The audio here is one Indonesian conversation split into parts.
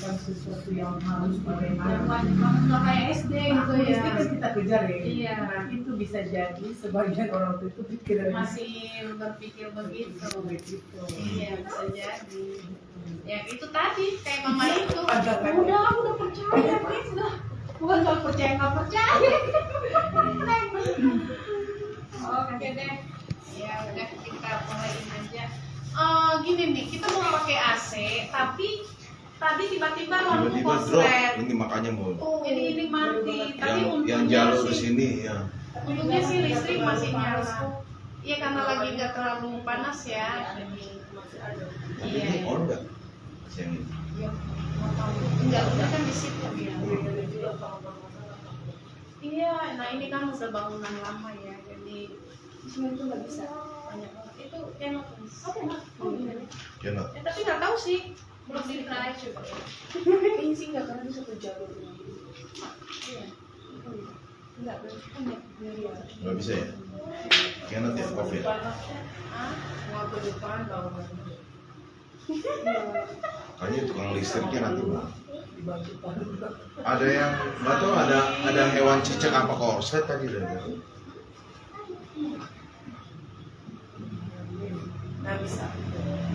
bukan sesuatu yang harus Nggak bagaimana. kayak SD gitu ya. SD kan kita kejar ya. Iya. Nah itu bisa jadi sebagian orang tua itu pikiran Masih berpikir begitu. begitu. Iya, bisa jadi. Ya itu tadi kayak mama itu. Ada. Udah, aku udah percaya, please lah. Bukan nggak percaya. Oke deh. Ya udah kita mulaiin aja. Gini nih, kita mau pakai AC, tapi tadi tiba-tiba lampu Tiba-tiba drop, koslet. ini makanya mau Ini mati, tapi yang untungnya jalur ke sih, sini ya. untungnya sih listrik masih nyala. Iya karena lagi nggak terlalu panas ya. Tapi Iya. ini on nggak? Yang ini. Enggak, udah kan di situ dia. Iya, nah ini kan udah bangunan lama ya, jadi di sini tuh nggak bisa banyak orang. Itu enak. Cannot. Tapi nggak tahu sih, belum di try coba. Ini sih nggak karena satu jalur. Iya. Enggak, berarti kan ya. Nggak bisa ya? Cannot ya, off ya. Ah, Mau ke depan kalau Kayaknya tukang listriknya nanti Bang. dibantu palu. Ada yang nggak tahu ada hewan cicak apa korset tadi dari. Nggak bisa.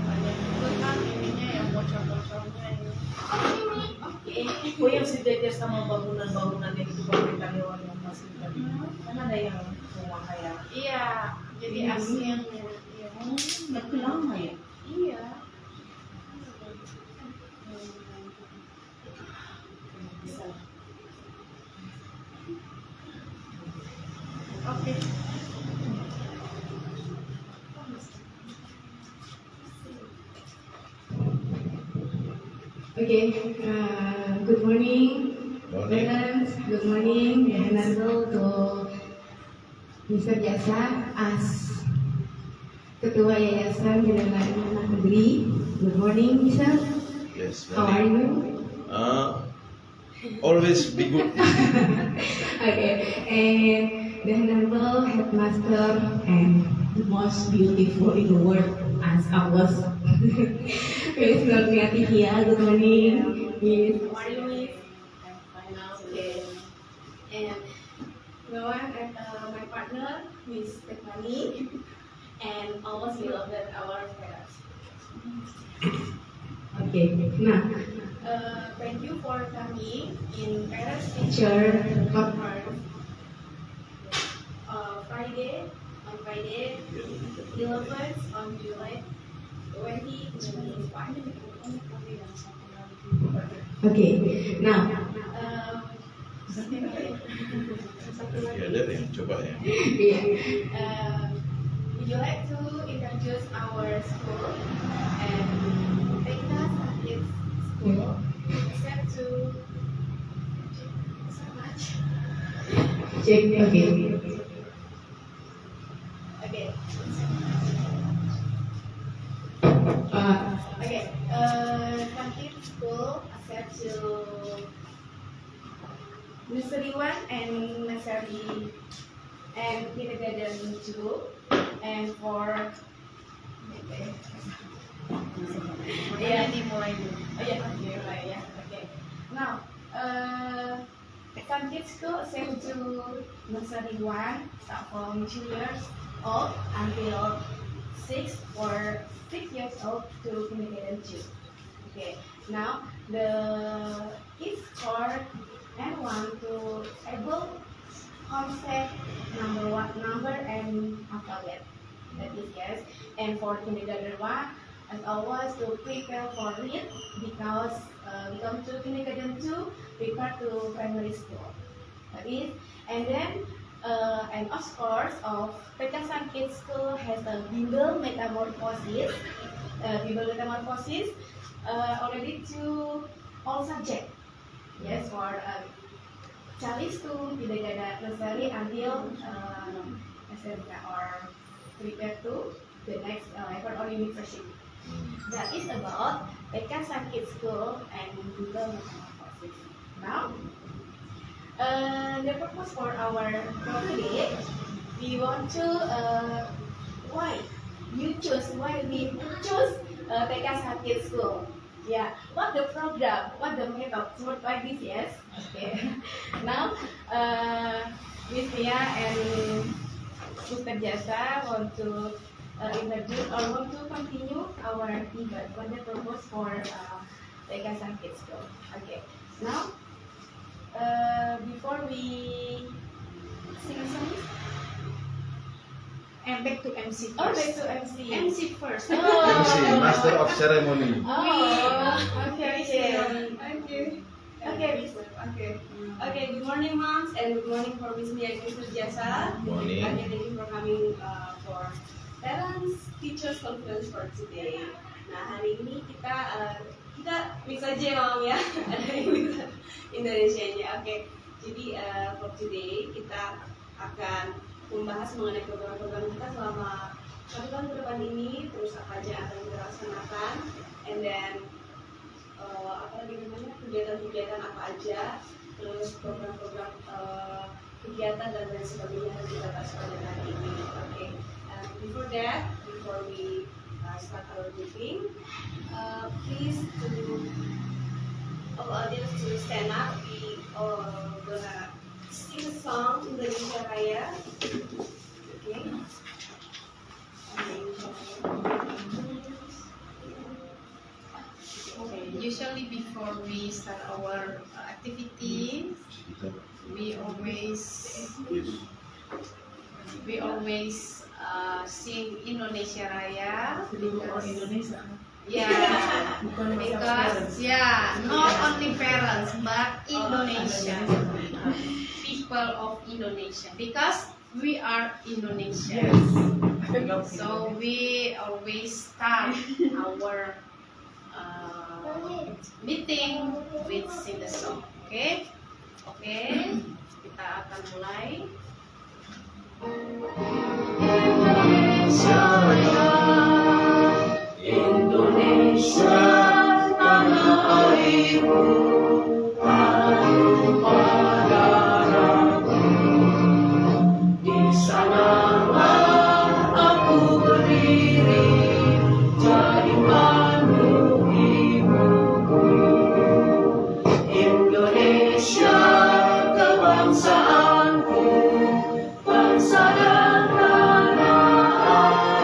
banyak juga kan ininya yang bocor-bocornya ini. Oh yang sejajar sama bangunan-bangunan yang itu bangunan karyawan yang masih tadi. Kan ada yang rumah kayak. Iya, jadi aslinya. Iya. Berarti lama ya. Iya. Bisa. Oke. Okay, good morning, Morning. parents. Good morning, and hello to Mr. Jasa as Ketua Yayasan Jenderal Anak Negeri. Good morning, Mr. Yes. How are you? Always be good. Okay, and the Honorable Headmaster and the most beautiful in the world as I was. Miss Nurniati here. Good morning, Miss. How are you, Miss? I'm fine now. Okay. And Noah and my partner, Miss Stephanie, and almost we love that our parents. Okay. Nah, thank you for coming in parents teacher conference. Friday, on Friday, 11th on July 2025. Okay. Now, Ya ada yang coba ya. would you like to introduce our school and Tekna Sakit School? Accept to so much. Check. Okay. Okay. Okay. Sakit School accept to nursery 1 and nursery and kindergarten 2 and for Iya, dimulai dulu. oh yeah, okay, right, yeah, okay. Now, some kids school accept to nursery 1 start from 2 years old until 6 or 6 years old to kindergarten 2. Okay, now the kids score and want to able concept number and alphabet. That is yes. And for kindergarten 1, as always to prepare for read because we come to kindergarten 2, prepare to primary school. That is, and then and of course of Pekasan Kids School has a Bimbel Metamorphosis. Bimbel Metamorphosis already to all subject. Yes, for Charlie to kindergarten nursery until SMK or prepare to the next level or university. That is about Pekasan Kids School and Bimbel Metamorphosis. Now, the purpose for our talk today, we want to why we choose Pekasan Kids School. Yeah, what the program, what the method, sort like this, yes. Okay. Now, Miss Nia and Mr. Jasa want to introduce or want to continue our event. What the purpose for Legasan Kids Go? Okay. Now, before we sing a song, And back to MC first. oh, back to MC. MC first. MC, Master of Ceremony. Oh, okay, Okay. okay, Miss. Okay. Okay. Good morning, moms, and good morning for Miss Mia and Mr. Jasa. Morning. Okay, thank you for coming for parents teachers conference for today. Nah, hari ini kita mix aja ya, Mam ya. Ada yang bisa Indonesianya. Oke. Jadi for today kita akan membahas mengenai program-program kita selama 1 tahun ke depan ini, terus apa aja yang akan kita laksanakan, and then apa lagi namanya, kegiatan-kegiatan apa aja, terus program-program kegiatan dan lain sebagainya yang kita bahas pada hari ini. Okay. Before that, before we start our meeting, please to all audience to stand up. We gonna sing a song Indonesia Raya. Okay. Okay, usually before we start our activity, we always sing Indonesia Raya. Oh, Indonesia. Yeah, Bukan because not only parents but Indonesia, people of Indonesia, because we are Indonesian. So we always start our meeting with sing the song. Okay, kita akan mulai. Indonesia Raya, Indonesia tanah airku, air darahku. Di sanalah aku berdiri, jadi pandu ibuku. Indonesia kebangsaanku, bangsa dan tanah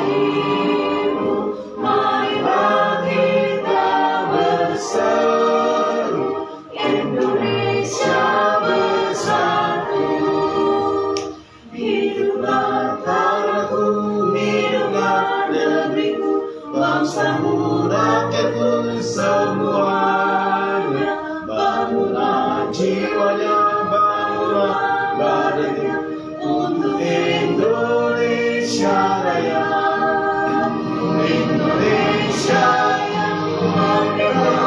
airku. Marilah kita berseru, Indonesia bersatu. Hiduplah tanahku, hiduplah negeriku, bangsamu, rakyatku semuanya. Bangunlah jiwanya, bangunlah badannya untuk Indonesia Raya. Indonesia yang merdeka,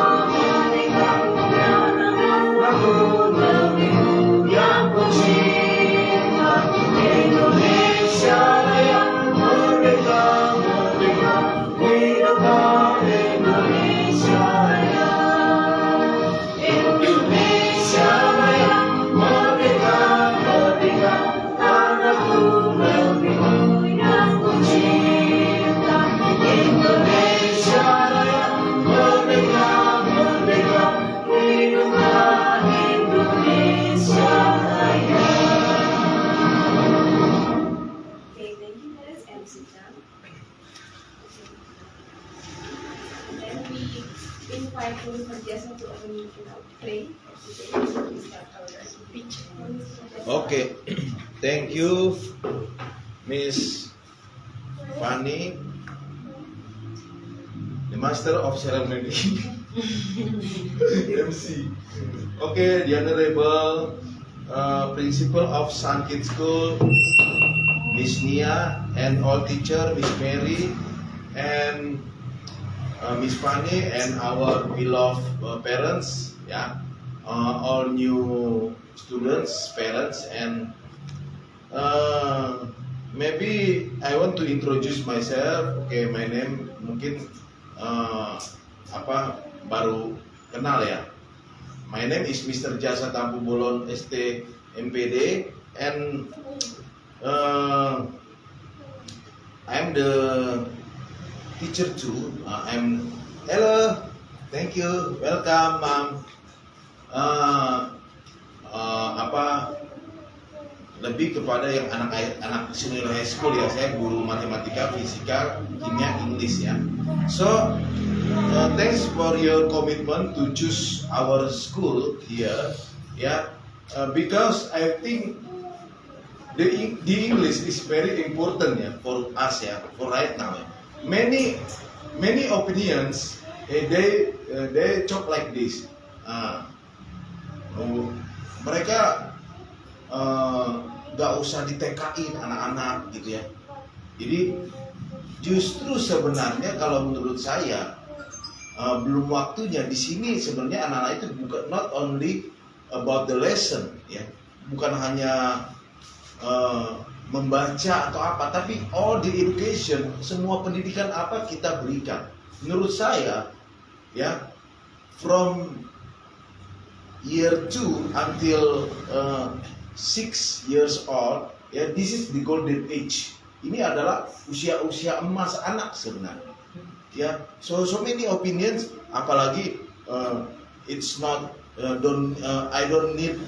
aku negeriku yang ku cinta. Indonesia Raya, merdeka, merdeka, hiduplah Indonesia Raya. Indonesia Raya, merdeka, merdeka, tanahku, negeriku yang ku cinta. Indonesia Raya, merdeka, merdeka, hiduplah Indonesia Raya. Okay, thank you guys, and sit down. And then we invite Mr. Jasa to pray. We start our speech. Okay, thank you, Miss Fanny, the Master of Ceremony. MC. Okay, the Honorable Principal of Sun Kids School, Miss Nia, and all teacher, Miss Mary, and Miss Fanny, and our beloved parents, all new students, parents, and maybe I want to introduce myself. Okay, my name mungkin baru kenal ya. My name is Mr. Jasa Tampu Bolon ST MPD, and I'm the teacher too. Hello. Thank you, welcome, Ma'am. Lebih kepada yang anak senior high school ya, saya guru matematika, fisika, kimia, English ya. So thanks for your commitment to choose our school here ya, because I think the English is very important ya for us ya, for right now ya. Many opinions they talk like this. Mereka gak usah di TK-in anak-anak gitu ya. Jadi justru sebenarnya kalau menurut saya belum waktunya. Di sini sebenarnya anak-anak itu bukan not only about the lesson ya, bukan hanya membaca atau apa, tapi all the education, semua pendidikan apa kita berikan. Menurut saya ya, from year 2 until 6 years old ya, this is the golden age. Ini adalah usia-usia emas anak sebenarnya ya. So many opinions, apalagi it's not I don't need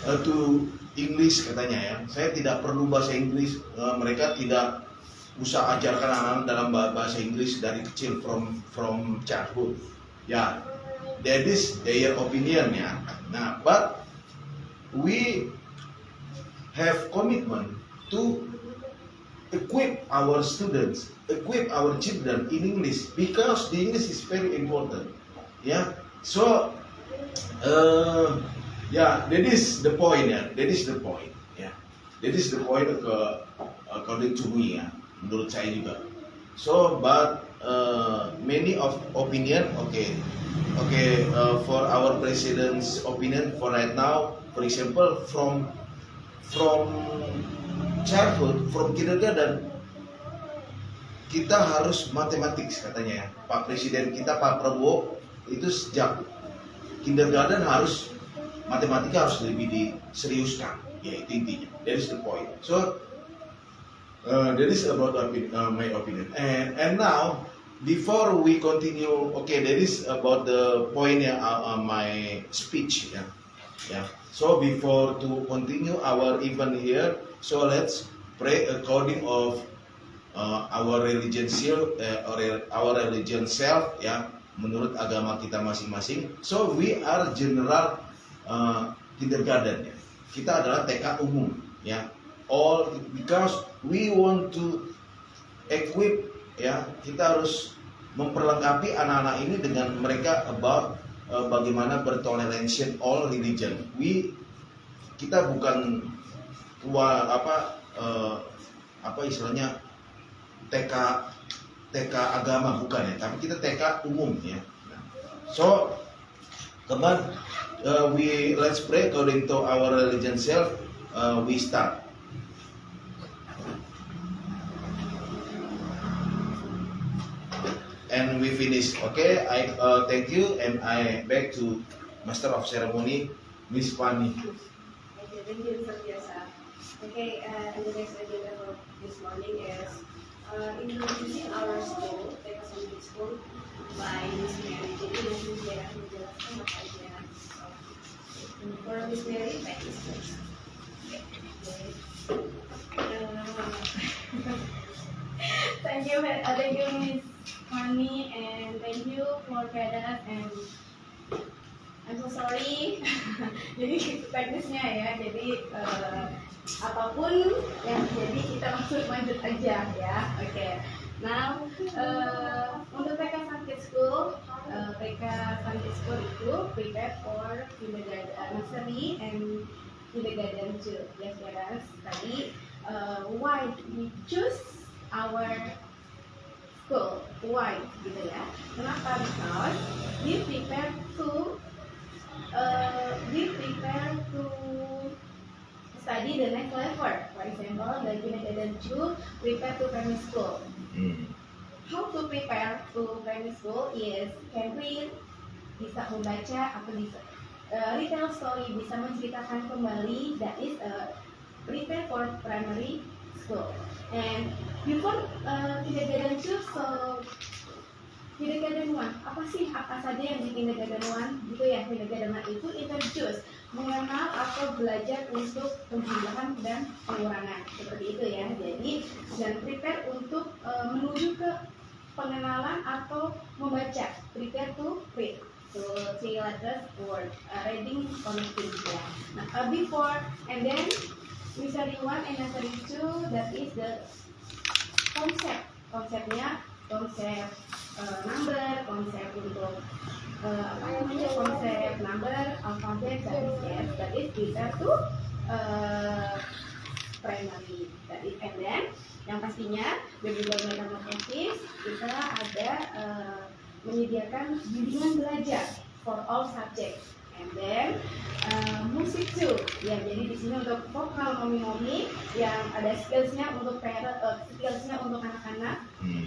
to English katanya ya, saya tidak perlu bahasa Inggris. Mereka tidak usah ajarkan anak-anak dalam bahasa Inggris dari kecil, from childhood ya. That is their opinion ya. Nah, but we have commitment to equip our students, equip our children in English, because the English is very important. Yeah. So, that is the point ya. That is the point. Yeah. That is the point according to me ya. Menurut saya juga. So, but many of opinion, okay, for our president's opinion for right now, for example, from childhood, from kindergarten, kita harus matematik katanya ya. Pak Presiden kita, Pak Prabowo, itu sejak kindergarten harus matematika harus lebih diseriuskan. Ya, itu intinya. That is the point. So that is about my opinion. And now before we continue, okay, that is about the point my speech ya. Yeah. So before to continue our event here, so let's pray according of our religion self, ya, menurut agama kita masing-masing. So we are general kindergarten ya. Kita adalah TK umum ya. All because we want to equip ya. Kita harus memperlengkapi anak-anak ini dengan mereka about bagaimana bertoleransi all religion. Kita bukan istilahnya TK agama bukan ya, tapi kita TK umum ya. So, come on, let's pray according to our religion self. We start. And we finish. Okay, I thank you, and I back to Master of Ceremony, Miss Fanny. Okay, thank you, Mr. Biasa. Okay, and the next agenda for this morning is introducing our school, TK Sunday School, by Miss Mary. Jadi Miss Mary akan menjelaskan apa aja. For Miss Mary, thank you first. Thank you, Miss Fanny, and thank you for Vedas, and I'm so sorry. Jadi teknisnya ya, jadi apapun yang terjadi kita langsung lanjut aja ya. Oke. Now untuk TK Sunday School, TK Sunday School itu prepare for kindergarten, nursery and kindergarten too. Yes, Vedas. Tadi why we choose our school, why gitu ya? Kenapa? Because we prepare to study the next level. For example, the kindergarten to prepare to primary school. How to prepare to primary school is can read, bisa membaca atau bisa retell story, bisa menceritakan kembali. That is prepare for primary school. And before kindergarten 2, so Kindergarten 1, apa saja yang di Kindergarten 1 gitu ya. Kindergarten 1 itu introduce, mengenal atau belajar untuk penjumlahan dan pengurangan, seperti itu ya. Jadi dan prepare untuk menuju ke pengenalan atau membaca, prepare to read. So say letters word, reading, connecting ya. Nah, before and then nursery 1 and nursery 2, that is the konsepnya konsep number, konsep untuk konsep number, alfabet, dan yes, that is prepare to primary. That is, and then yang pastinya baby boy metamorphosis kita ada menyediakan bimbingan belajar for all subjects. And then musik too, ya jadi di sini untuk vokal momi-momi yang ada skillsnya untuk skillsnya untuk anak-anak,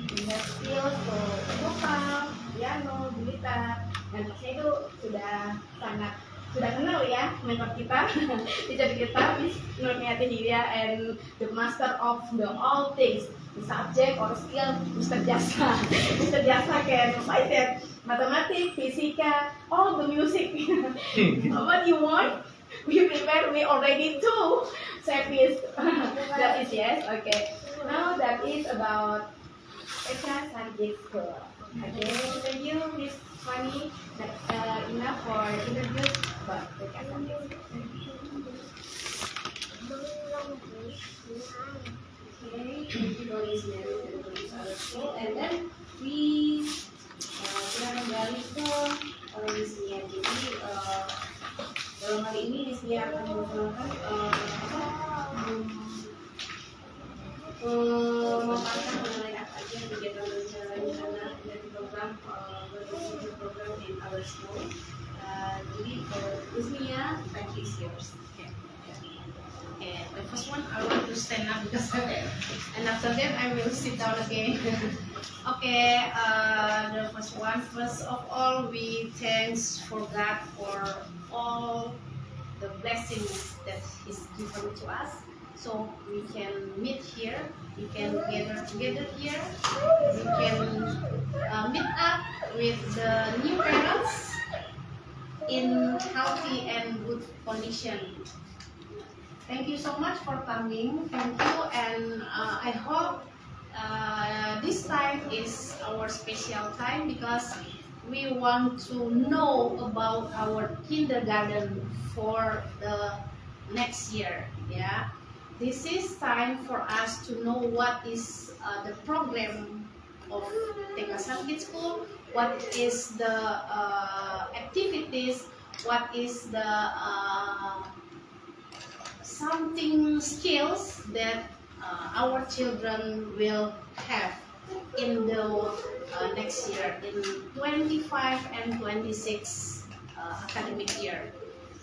bisa skills untuk vokal, piano, gitar, dan pastinya itu sudah kenal ya mentor kita, teacher kita, Miss Nurmiati Hilya, and the master of the all things, the subject or skill, Mr. Jasa. Mr. Jasa can fight that mathematics, fisika, all the music. What you want? We prepare. We already do. Service. That is yes. Okay. Now that is about Eka Sanjit School. Okay. Thank you, Miss Fanny. Enough for introduce about Eka Sanjit School. Okay, thank you for listening to our school. And then we kita kembali ke Disnia. Jadi dalam hal ini Disnia akan menggunakan memaparkan mengenai apa aja kegiatan dan rencana dari program in our school. Jadi Disnia, thank you is yours. Okay, the first one I want to stand up because and after that I will sit down again. Okay, the first of all, we thanks for God for all the blessings that He's given to us. So we can meet here, we can gather together here, we can meet up with the new parents in healthy and good condition. Thank you so much for coming. Thank you, and I hope this time is our special time because we want to know about our kindergarten for the next year. Yeah, this is time for us to know what is the program of TK Sanjit School, what is the activities, what is the something skills that our children will have in the next year, in 25 and 26 academic year.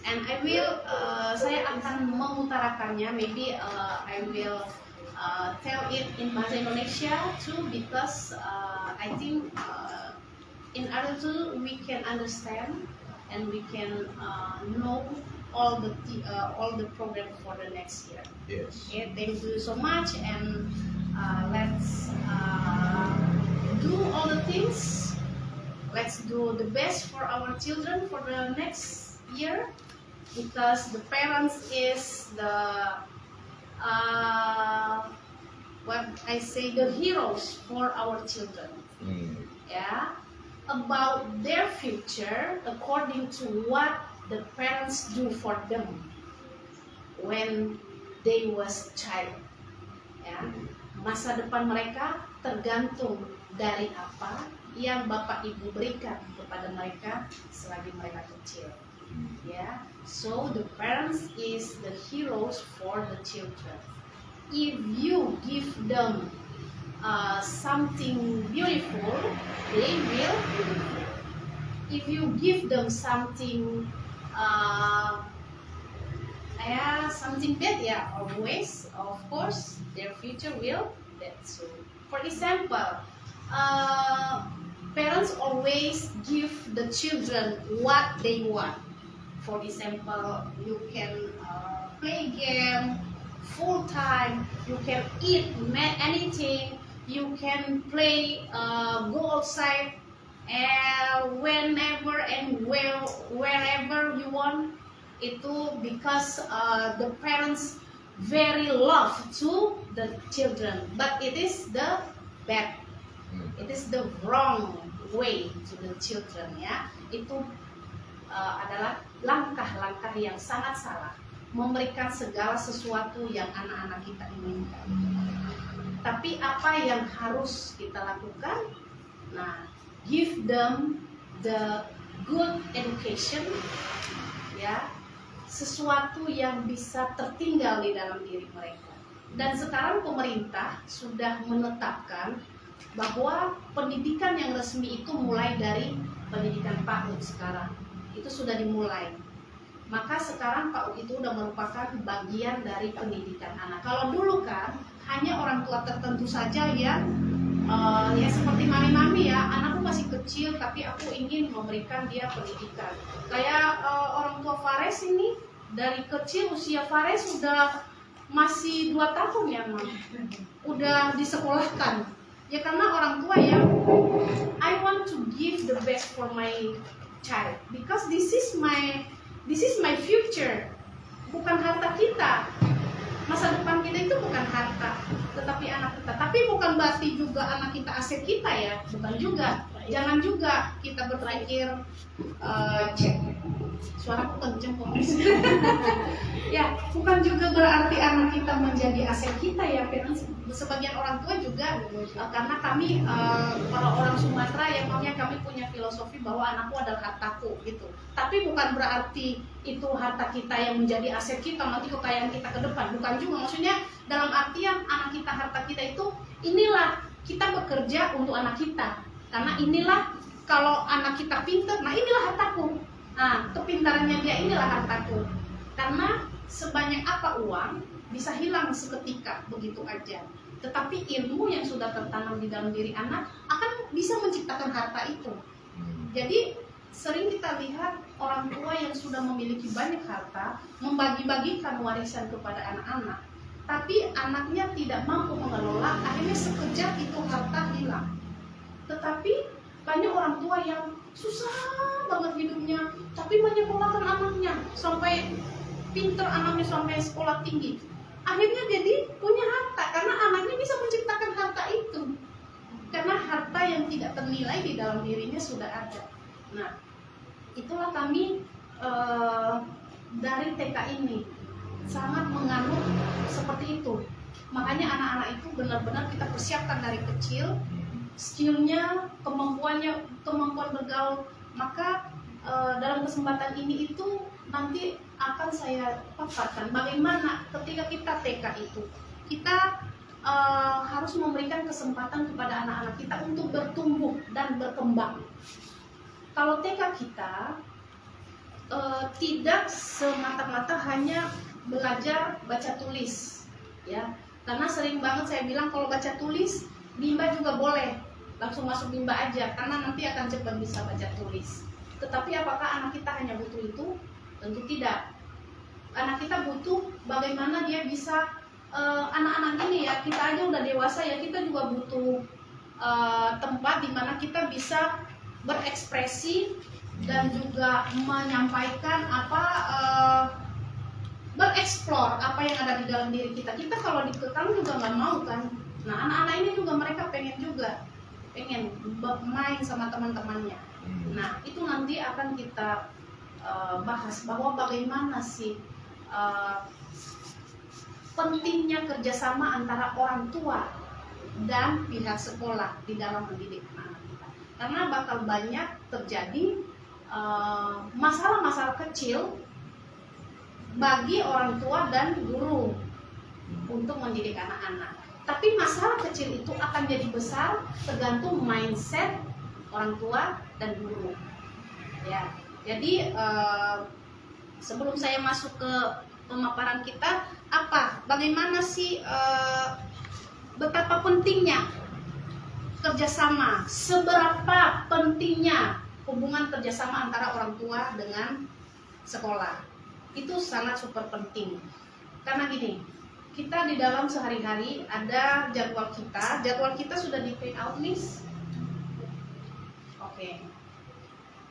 And I will, saya akan mengutarakannya, maybe I will tell it in Bahasa Indonesia too, because I think in order to we can understand and we can know all the program for the next year. Yes. Okay, thank you so much, and let's do all the things. Let's do the best for our children for the next year, because the parents is the what I say, the heroes for our children. Yeah, about their future according to what the parents do for them when they was child. Ya, masa depan mereka tergantung dari apa yang bapak ibu berikan kepada mereka selagi mereka kecil. Ya, so the parents is the heroes for the children. If you give them something beautiful, they will beautiful. If you give them something something bad, always, of course, their future will bad. So, for example, parents always give the children what they want. For example, you can play game full time, you can eat anything, you can play, go outside whenever and wherever you want. Itu because the parents very love to the children, but it is the bad, it is the wrong way to the children, ya. Itu adalah langkah-langkah yang sangat salah, memberikan segala sesuatu yang anak-anak kita inginkan. Tapi apa yang harus kita lakukan? Nah, give them the good education, ya, sesuatu yang bisa tertinggal di dalam diri mereka. Dan sekarang pemerintah sudah menetapkan bahwa pendidikan yang resmi itu mulai dari pendidikan PAUD sekarang. Itu sudah dimulai. Maka sekarang PAUD itu sudah merupakan bagian dari pendidikan anak. Kalau dulu kan hanya orang tua tertentu saja yang ya seperti mami-mami, ya, anakku masih kecil tapi aku ingin memberikan dia pendidikan. Kayak orang tua Fares ini, dari kecil usia Fares sudah masih 2 tahun ya, Mam. Udah disekolahkan. Ya karena orang tua ya, I want to give the best for my child because this is my future. Bukan harta kita. Masa depan kita itu bukan harta, tetapi anak kita. Tapi bukan berarti juga anak kita aset kita, ya, bukan juga. Jangan juga kita berpikir cek suaraku kenceng kok. Ya, bukan juga berarti anak kita menjadi aset kita, ya. Sebagian orang tua juga karena kami para orang Sumatera yang maunya kami punya filosofi bahwa anakku adalah hartaku gitu. Tapi bukan berarti itu harta kita yang menjadi aset kita, nanti kekayaan kita ke depan. Bukan juga, maksudnya dalam artian anak kita, harta kita itu inilah kita bekerja untuk anak kita. Karena inilah kalau anak kita pintar, nah inilah hartaku. Nah, kepintarannya dia inilah hartaku. Karena sebanyak apa uang bisa hilang seketika begitu aja. Tetapi ilmu yang sudah tertanam di dalam diri anak akan bisa menciptakan harta itu. Jadi sering kita lihat orang tua yang sudah memiliki banyak harta membagi-bagikan warisan kepada anak-anak, tapi anaknya tidak mampu mengelola, akhirnya sekejap itu harta hilang. Tetapi banyak orang tua yang susah banget hidupnya, tapi menyekolahkan anaknya sampai pinter, anaknya sampai sekolah tinggi. Akhirnya jadi punya harta karena anaknya bisa menciptakan harta itu. Karena harta yang tidak ternilai di dalam dirinya sudah ada. Nah, itulah kami dari TK ini sangat menganut seperti itu. Makanya anak-anak itu benar-benar kita persiapkan dari kecil, skillnya, kemampuan bergaul. Maka dalam kesempatan ini itu nanti akan saya paparkan bagaimana ketika kita TK itu kita harus memberikan kesempatan kepada anak-anak kita untuk bertumbuh dan berkembang. Kalau TK kita tidak semata-mata hanya belajar baca tulis, ya, karena sering banget saya bilang kalau baca tulis bimbel juga boleh, langsung masuk bimbel aja karena nanti akan cepat bisa baca tulis. Tetapi apakah anak kita hanya butuh itu? Tentu tidak. Anak kita butuh bagaimana dia bisa anak-anak ini, ya, kita aja udah dewasa, ya, kita juga butuh tempat di mana kita bisa berekspresi dan juga menyampaikan bereksplor apa yang ada di dalam diri kita. Kita kalau dikekang juga nggak mau kan. Nah, anak-anak ini juga mereka pengen main sama teman-temannya. Nah, itu nanti akan kita bahas bahwa bagaimana sih pentingnya kerjasama antara orang tua dan pihak sekolah di dalam mendidik anak kita. Karena bakal banyak terjadi masalah-masalah kecil bagi orang tua dan guru untuk mendidik anak-anak. Tapi masalah kecil itu akan jadi besar tergantung mindset orang tua dan guru. Ya, jadi sebelum saya masuk ke pemaparan kita, bagaimana sih betapa pentingnya kerjasama, seberapa pentingnya hubungan kerjasama antara orang tua dengan sekolah. Itu sangat super penting. Karena gini, kita di dalam sehari-hari ada jadwal kita sudah di print out, Miss. Oke. Oke.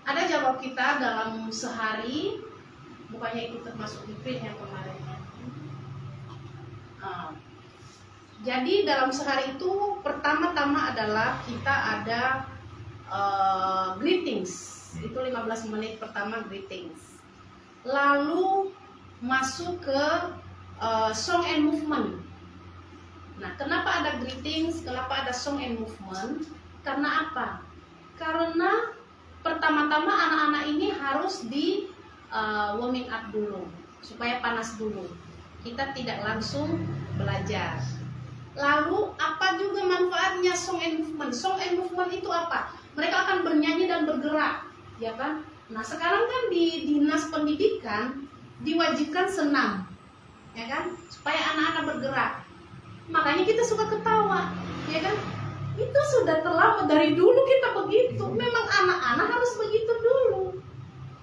Ada jawab kita dalam sehari, bukannya itu termasuk di print yang kemarin ya. Jadi dalam sehari itu pertama-tama adalah kita ada greetings. Itu 15 menit pertama greetings. Lalu masuk ke song and movement. Nah, kenapa ada greetings? Kenapa ada song and movement? Karena apa? Karena pertama-tama anak-anak ini harus di warming up dulu supaya panas dulu. Kita tidak langsung belajar. Lalu apa juga manfaatnya song and movement? Song and movement itu apa? Mereka akan bernyanyi dan bergerak, ya kan? Nah, sekarang kan di dinas pendidikan diwajibkan senam, ya kan? Supaya anak-anak bergerak. Makanya kita suka ketawa, ya kan? Itu sudah terlama, dari dulu kita begitu. Memang anak-anak harus begitu dulu,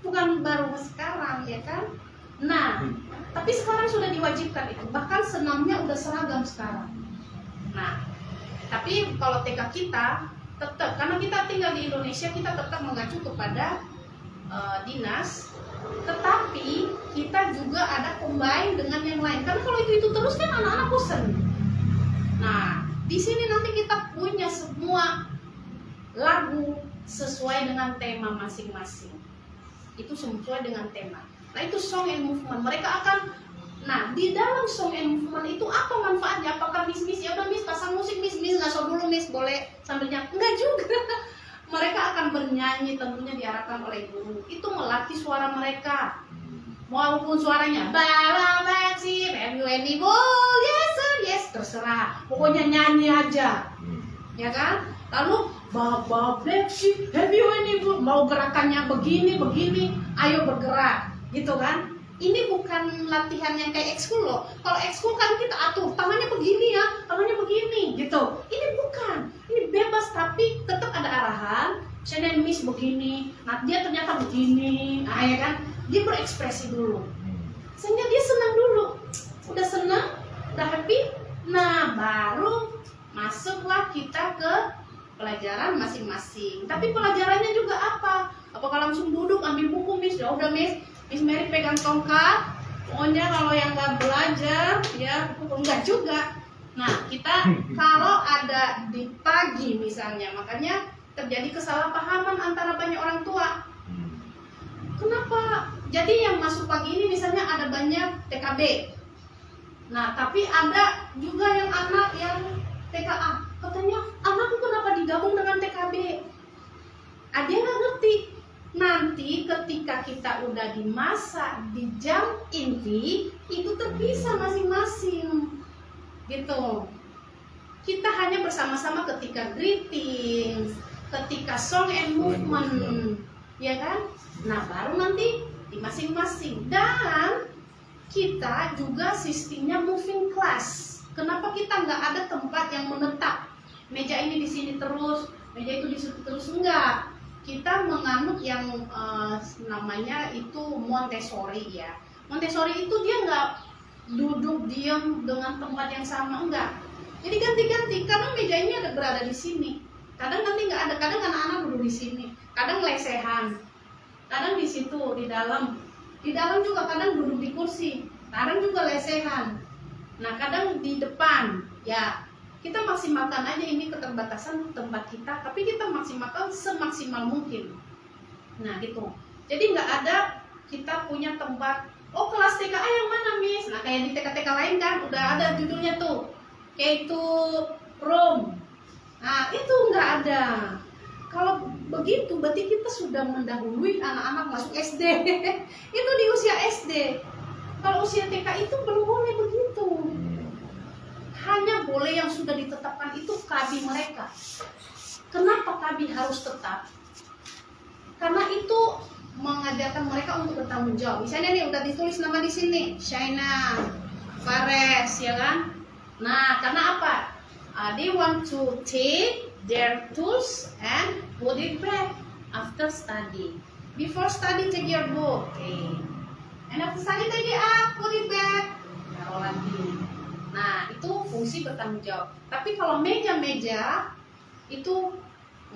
bukan baru sekarang, ya kan? Nah, tapi sekarang sudah diwajibkan itu. Bahkan senamnya udah seragam sekarang. Nah, tapi kalau TK kita tetap, karena kita tinggal di Indonesia, kita tetap mengacu kepada dinas. Tetapi kita juga ada combine dengan yang lain. Karena kalau itu terus kan anak-anak bosan. Nah, di sini nanti kita punya semua lagu sesuai dengan tema masing-masing. Itu sesuai dengan tema. Nah, itu song and movement. Mereka akan, nah di dalam song and movement itu apa manfaatnya? Apakah Miss ya udah Miss pasang musik Miss ngaso dulu Miss boleh sambil nyanyi? Enggak juga. Mereka akan bernyanyi, tentunya diarahkan oleh guru. Itu melatih suara mereka. Walaupun suaranya Bala Maxi, have you any goal? Yes sir, yes, terserah. Pokoknya nyanyi aja. Ya kan? Lalu Baba Maxi, have you any goal? Mau gerakannya begini, ayo bergerak. Gitu kan? Ini bukan latihan yang kayak ekskul loh. Kalau ekskul kan kita atur, tangannya begini ya, tangannya begini gitu. Ini bukan, ini bebas tapi tetap ada arahan. Misalnya Miss begini, nah dia ternyata begini, nah ya kan, dia berekspresi dulu. Sehingga dia senang dulu, udah senang, udah happy. Nah baru masuklah kita ke pelajaran masing-masing. Tapi pelajarannya juga apa? Apakah langsung duduk ambil buku Miss? Ya udah Miss Mary pegang tongkat, pokoknya kalau yang nggak belajar ya enggak juga. Nah kita kalau ada di pagi misalnya, makanya terjadi kesalahpahaman antara banyak orang tua. Kenapa? Jadi yang masuk pagi ini misalnya ada banyak TKB. Nah tapi ada juga yang anak yang TKA. Katanya anakku kenapa digabung dengan TKB? Ada yang nggak ngerti. Nanti ketika kita udah di masa di jam inti itu terpisah masing-masing gitu. Kita hanya bersama-sama ketika greetings, ketika song and movement, ya kan? Nah baru nanti di masing-masing. Dan kita juga sistemnya moving class. Kenapa kita nggak ada tempat yang menetap? Meja ini di sini terus, meja itu di situ terus, enggak. Kita menganut yang namanya itu Montessori ya. Montessori itu dia nggak duduk diam dengan tempat yang sama, enggak. Jadi ganti-ganti. Kadang meja ini ada berada di sini, kadang nanti nggak ada. Kadang anak-anak duduk di sini, kadang lesehan, kadang di situ di dalam juga kadang duduk di kursi, kadang juga lesehan. Nah kadang di depan ya. Kita maksimalkan aja ini keterbatasan tempat kita, tapi kita maksimalkan semaksimal mungkin. Nah gitu. Jadi nggak ada kita punya tempat. Oh kelas TKA yang mana Miss? Nah kayak di TK-TK lain kan udah ada judulnya tuh, kayak itu room. Nah itu nggak ada. Kalau begitu berarti kita sudah mendahului anak-anak masuk SD. Itu di usia SD. Kalau usia TK itu belum boleh begitu. Hanya boleh yang sudah ditetapkan itu KB mereka. Kenapa KB harus tetap? Karena itu mengajarkan mereka untuk bertanggung jawab. Misalnya nih udah ditulis nama di sini, Shaina, Fares, ya kan? Nah, karena apa? They want to take their tools and put it back after study. Before study, take your book, okay. And after study, take it up, put it back. Taruh lagi. Nah, itu fungsi bertanggung jawab. Tapi kalau meja-meja itu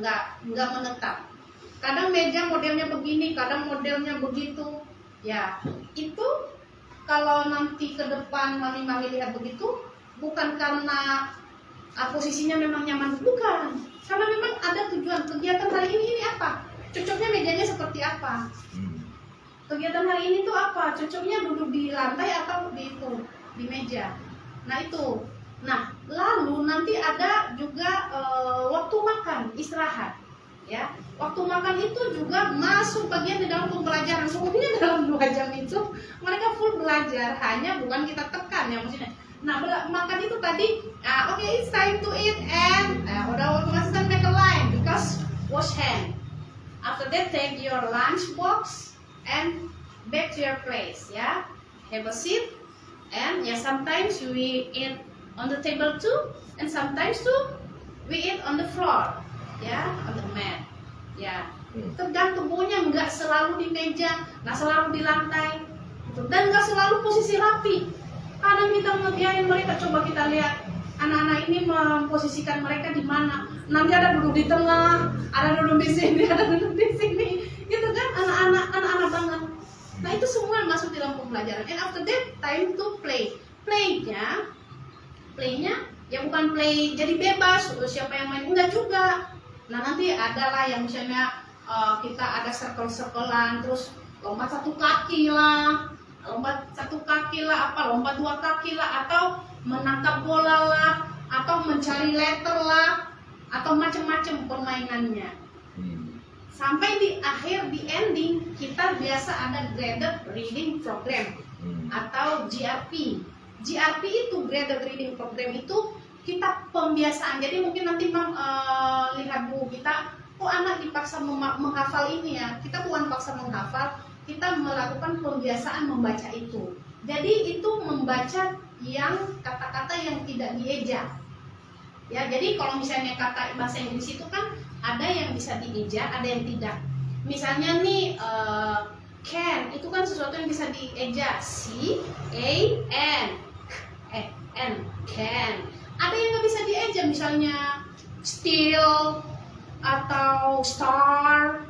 nggak menetap. Kadang meja modelnya begini, kadang modelnya begitu. Ya, itu kalau nanti ke depan mami lihat begitu, bukan karena posisinya memang nyaman, bukan. Karena memang ada tujuan kegiatan hari ini apa? Cocoknya mejanya seperti apa? Kegiatan hari ini tuh apa? Cocoknya duduk di lantai atau di meja. Nah itu. Nah lalu nanti ada juga waktu makan, istirahat. Ya, waktu makan itu juga masuk bagian di dalam pembelajaran. Semuanya dalam 2 jam itu mereka full belajar, hanya bukan kita tekan ya maksudnya. Nah, makan itu tadi, okay, it's time to eat and udah waktu makan make a line because wash hand. After that take your lunch box and back to your place, ya. Have a seat and ya sometimes we eat on the table too and sometimes too we eat on the floor. Ya, on the mat. Ya, tergantung, pokoknya nggak selalu di meja, nggak selalu di lantai, dan nggak selalu posisi rapi. Kadang kita ngebiarin mereka, coba kita lihat anak-anak ini memposisikan mereka di mana. Nanti ada duduk di tengah, ada duduk di sini, ada duduk di sini, gitu kan? Anak-anak banget. Nah itu semua masuk dalam pembelajaran. And after that, time to play. Playnya ya bukan play jadi bebas, siapa yang main, enggak juga. Nah nanti adalah yang misalnya kita ada circle-circlean, terus lompat 1 kaki lah, lompat 1 kaki lah, lompat 2 kaki lah, atau menangkap bola lah, atau mencari letter lah, atau macam-macam permainannya. Sampai di akhir, di ending, kita biasa ada graded reading program atau GRP. GRP itu graded reading program itu kita pembiasaan. Jadi mungkin nanti lihat buku kita, anak dipaksa menghafal ini ya. Kita bukan paksa menghafal, kita melakukan pembiasaan membaca itu. Jadi itu membaca yang kata-kata yang tidak dieja. Ya, jadi kalau misalnya kata bahasa Inggris itu kan ada yang bisa dieja, ada yang tidak. Misalnya nih can itu kan sesuatu yang bisa dieja, C A N can. Ada yang nggak bisa dieja, misalnya still atau star,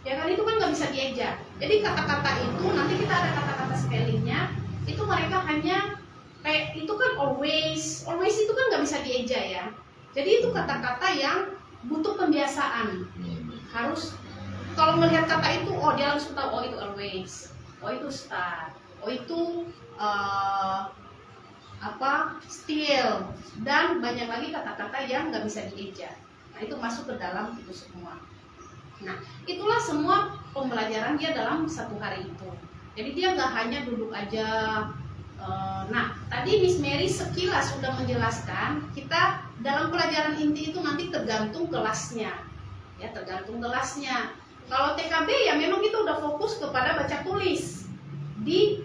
ya kan itu kan nggak bisa dieja. Jadi kata-kata itu nanti kita ada kata-kata spellingnya, itu mereka hanya kayak itu kan always itu kan nggak bisa dieja ya. Jadi itu kata-kata yang butuh pembiasaan. Harus kalau melihat kata itu, dia langsung tahu, itu always, itu star, itu still, dan banyak lagi kata-kata yang nggak bisa dieja. Nah itu masuk ke dalam itu semua. Nah itulah semua pembelajaran dia dalam 1 hari itu. Jadi dia nggak hanya duduk aja. Nah tadi Miss Mary sekilas sudah menjelaskan, kita dalam pelajaran inti itu nanti tergantung kelasnya, ya tergantung kelasnya. Kalau TKB ya memang kita udah fokus kepada baca tulis di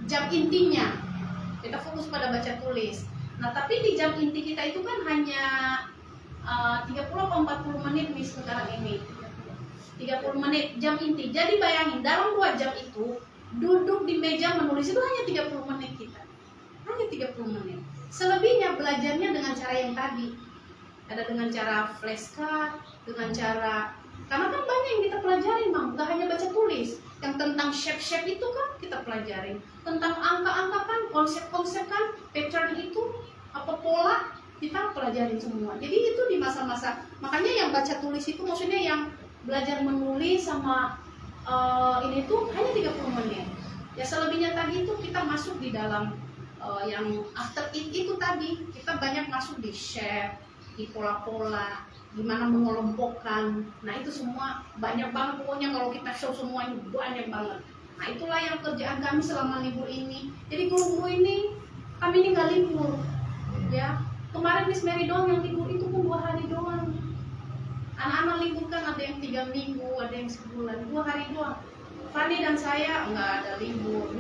jam intinya. Kita fokus pada baca tulis. Nah tapi di jam inti kita itu kan hanya 30-40 menit nih sekarang ini. 30 menit jam inti. Jadi bayangin dalam 2 jam itu duduk di meja menulis itu hanya 30 menit kita. Hanya 30 menit. Selebihnya belajarnya dengan cara yang tadi. Ada dengan cara flashcard, dengan cara, karena kan banyak yang kita pelajarin Bang, gak hanya baca tulis. Yang tentang shape-shape itu kan kita pelajarin. Tentang angka-angka kan, konsep-konsep kan, pattern itu, apa pola, kita pelajarin semua. Jadi itu di masa-masa, makanya yang baca tulis itu maksudnya yang belajar menulis sama ini tuh hanya 30 menit. Ya selebihnya tadi itu kita masuk di dalam yang after it itu tadi, kita banyak masuk di shape, di pola-pola, gimana mengelompokkan. Nah itu semua banyak banget pokoknya, kalau kita show semuanya banyak banget. Nah itulah yang kerjaan kami selama libur ini. Jadi guru-guru ini, kami ini nggak libur ya. Kemarin Miss Mary doang yang libur, itu pun 2 hari doang. Anak-anak libur kan ada yang 3 minggu, ada yang sebulan, 2 hari doang. Fanny dan saya nggak ada libur.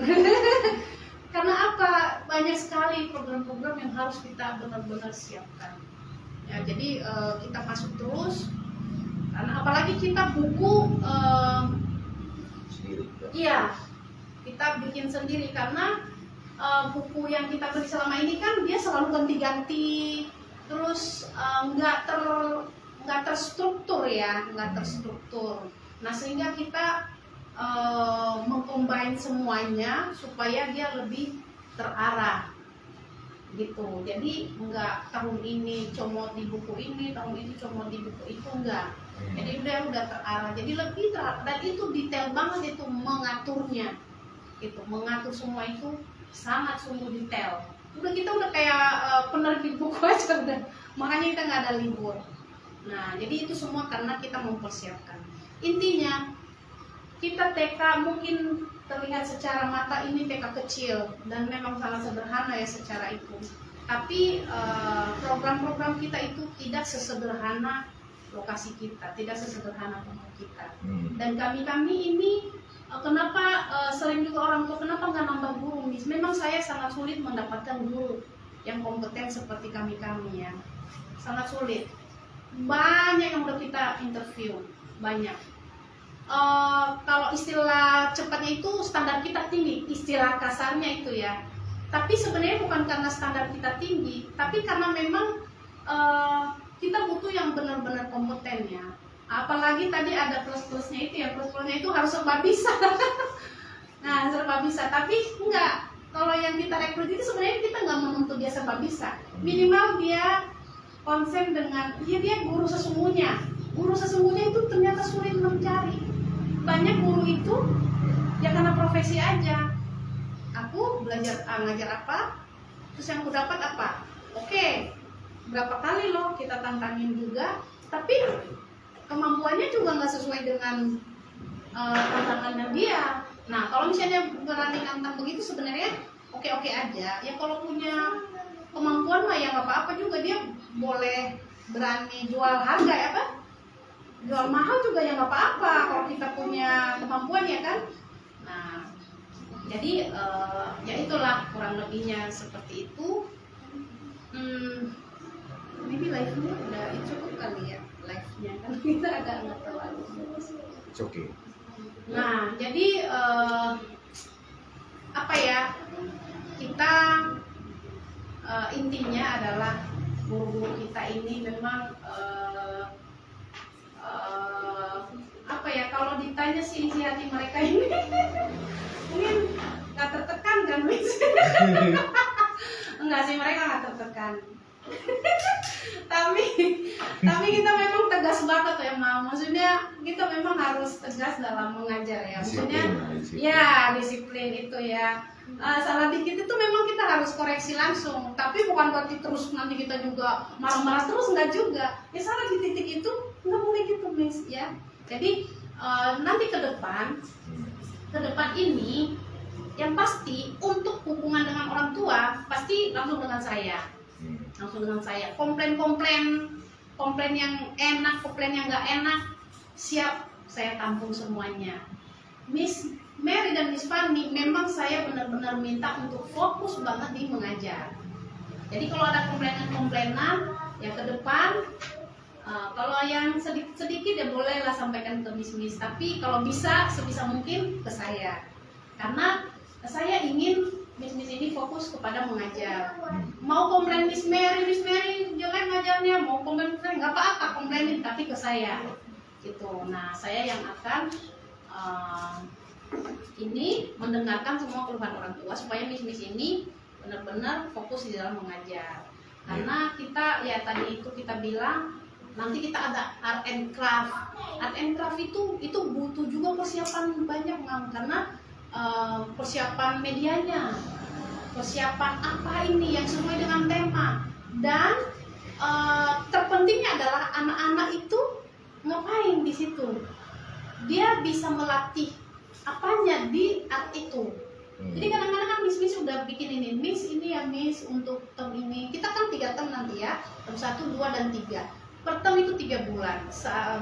Karena apa? Banyak sekali program-program yang harus kita benar-benar siapkan. Ya, jadi kita masuk terus. Karena apalagi kita buku Sendiri. iya, kita bikin sendiri karena buku yang kita beli selama ini kan dia selalu ganti-ganti, terus nggak terstruktur ya, nggak terstruktur. Nah sehingga kita mengcombine semuanya supaya dia lebih terarah gitu. Jadi enggak tahun ini comot di buku ini, tahun ini comot di buku itu, enggak. Jadi udah terarah, jadi lebih terarah, dan itu detail banget itu mengaturnya gitu. Mengatur semua itu sangat sungguh detail. Kita udah kayak penerbit buku aja udah, makanya kita nggak ada libur. Nah jadi itu semua karena kita mempersiapkan. Intinya kita TK mungkin terlihat secara mata ini TK kecil dan memang sangat sederhana ya secara itu. Tapi program-program kita itu tidak sesederhana lokasi kita, tidak sesederhana tempat kita. Dan kami ini kenapa sering juga orang tua kenapa nggak nambah guru? Memang saya sangat sulit mendapatkan guru yang kompeten seperti kami ya, sangat sulit. Banyak yang udah kita interview, banyak. Kalau istilah cepatnya itu standar kita tinggi, istilah kasarnya itu ya. Tapi sebenarnya bukan karena standar kita tinggi, tapi karena memang kita butuh yang benar-benar kompeten ya. Apalagi tadi ada plus-plusnya itu ya, plus-plusnya itu harus serba bisa. Nah serba bisa, tapi enggak. Kalau yang kita rekrut itu sebenarnya kita nggak menuntut dia serba bisa. Minimal dia konsen dengan dia guru sesungguhnya. Guru sesungguhnya itu ternyata sulit mencari. Banyak guru itu ya karena profesi aja. Aku belajar ngajar apa, terus yang aku dapat apa. Oke, berapa kali loh kita tantangin juga, tapi kemampuannya juga nggak sesuai dengan tantangannya dia. Nah kalau misalnya berani nantang begitu sebenarnya oke-oke aja. Ya kalau punya kemampuan mah ya nggak apa-apa juga, dia boleh berani jual harga ya kan. Jual mahal juga ya nggak apa-apa kalau kita punya kemampuan ya kan. Nah jadi ya itulah kurang lebihnya seperti itu. Maybe live-nya udah cukup kali ya, live-nya kan kita agak nggak terlalu. It's okay. Nah jadi apa ya, kita intinya adalah guru-guru kita ini memang apa ya, kalau ditanya sih isi hati mereka ini mungkin nggak tertekan kan Miss? Enggak sih, mereka nggak tertekan. tapi kita memang tegas banget ya Ma. Maksudnya kita memang harus tegas dalam mengajar ya. Maksudnya ya disiplin itu ya. Salah dikit itu memang kita harus koreksi langsung. Tapi bukan berarti terus nanti kita juga marah-marah terus, enggak juga. Ya salah di titik itu nggak boleh gitu Miss ya. Jadi nanti ke depan ini yang pasti untuk hubungan dengan orang tua pasti langsung dengan saya. Komplain yang enak, komplain yang nggak enak, siap saya tampung semuanya. Miss Mary dan Miss Fanny memang saya benar-benar minta untuk fokus banget di mengajar. Jadi kalau ada komplainan ya ke depan, kalau yang sedikit ya bolehlah sampaikan ke Miss. Tapi kalau bisa sebisa mungkin ke saya, karena saya ingin Miss ini fokus kepada mengajar. Mau komplain Miss Mary jelek ngajarnya, mau komplain nggak apa-apa, komplainin tapi ke saya gitu. Nah saya yang akan ini mendengarkan semua keluhan orang tua supaya Miss ini benar-benar fokus di dalam mengajar. Karena kita ya tadi itu kita bilang nanti kita ada art and craft. Art and craft itu butuh juga persiapan banyak karena persiapan medianya, persiapan apa ini yang sesuai dengan tema, dan terpentingnya adalah anak-anak itu ngapain di situ. Dia bisa melatih apanya di art itu. Jadi kadang-kadang kan Miss udah bikin ini ya Miss untuk term ini. Kita kan 3 term nanti ya, term 1, 2, dan 3. Per term itu 3 bulan.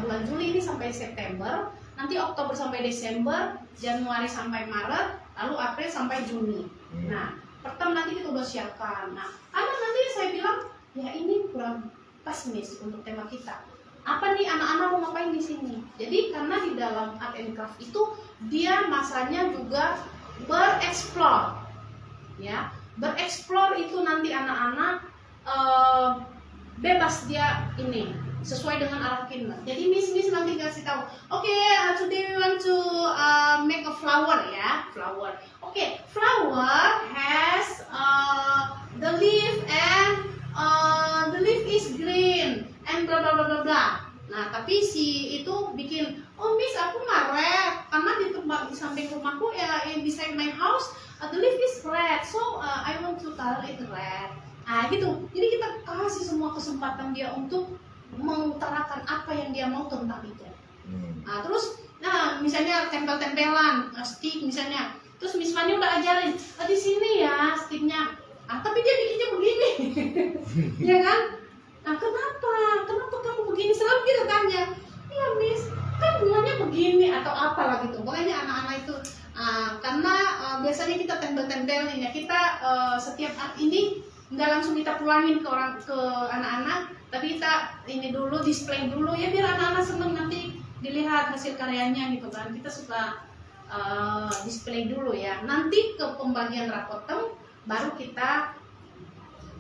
Bulan Juli ini sampai September, nanti Oktober sampai Desember, Januari sampai Maret, lalu April sampai Juni. Nah, per term nanti kita udah siapkan. Nah, ada nanti saya bilang, ya ini kurang pas Miss untuk tema kita. Apa nih anak-anak mau ngapain di sini? Jadi karena di dalam art and craft itu dia masanya juga bereksplor, ya. Bereksplor itu nanti anak-anak bebas dia ini sesuai dengan arah kiblat. Jadi Miss nanti kasih tahu, oke, today we want to make a flower ya, flower. Oke, flower has the leaf and the leaf is green and bla bla bla bla bla. Nah, tapi si itu bikin, oh Miss aku red karena di samping rumahku ya, beside my house the leaf is red, so I want to color it red. Nah gitu, jadi kita kasih semua kesempatan dia untuk mengutarakan apa yang dia mau tentang itu. Nah terus, misalnya tempel-tempelan, stick misalnya, terus Miss Fanny udah ajarin, di sini ya sticknya, tapi dia bikinnya begini, ya kan? Nah kenapa kamu begini? Selalu kita tanya, iya Miss, kan bunganya begini atau apalah gitu. Pokoknya anak-anak itu, karena biasanya kita tempel-tempelin ya, kita setiap ini nggak langsung kita pulangin ke anak-anak, tapi kita ini dulu display dulu ya, biar anak-anak seneng nanti dilihat hasil karyanya gitu kan. Kita suka display dulu ya, nanti ke pembagian rapoteng baru kita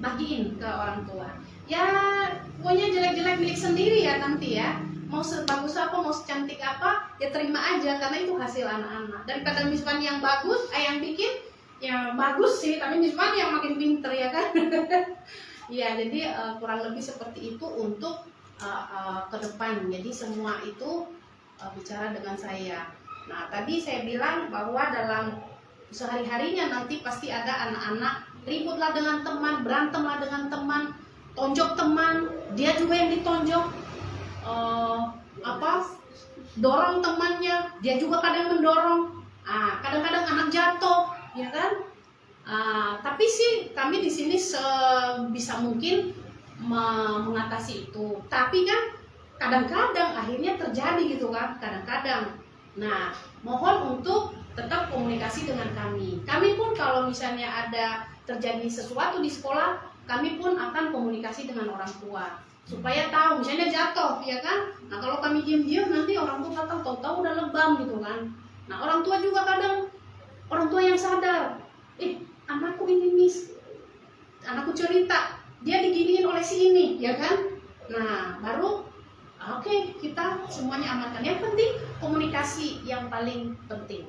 bagiin ke orang tua ya. Pokoknya jelek-jelek milik sendiri ya nanti ya, mau sebagus apa, mau secantik apa ya terima aja, karena itu hasil anak-anak. Daripada Miss Fanny yang bagus, yang bikin ya bagus sih, tapi Miss Fanny yang makin pinter ya kan. Ya jadi kurang lebih seperti itu untuk ke depan. Jadi semua itu bicara dengan saya. Nah tadi saya bilang bahwa dalam sehari-harinya nanti pasti ada anak-anak ributlah dengan teman, berantemlah dengan teman, tonjok teman, dia juga yang ditonjok, dorong temannya, dia juga kadang mendorong. Kadang-kadang anak jatuh, ya kan? Tapi sih kami di sini sebisa mungkin mengatasi itu. Tapi kan kadang-kadang akhirnya terjadi gitu kan, kadang-kadang. Nah, mohon untuk tetap komunikasi dengan kami. Kami pun kalau misalnya ada terjadi sesuatu di sekolah, kami pun akan komunikasi dengan orang tua supaya tahu, misalnya jatuh, ya kan? Nah kalau kami diam-diam nanti orang tua datang tahu-tahu udah lebam gitu kan. Nah orang tua juga kadang, orang tua yang sadar, anakku ini Miss, anakku cerita, dia diginiin oleh si ini, ya kan? Nah baru oke, kita semuanya amankan. Yang penting komunikasi yang paling penting.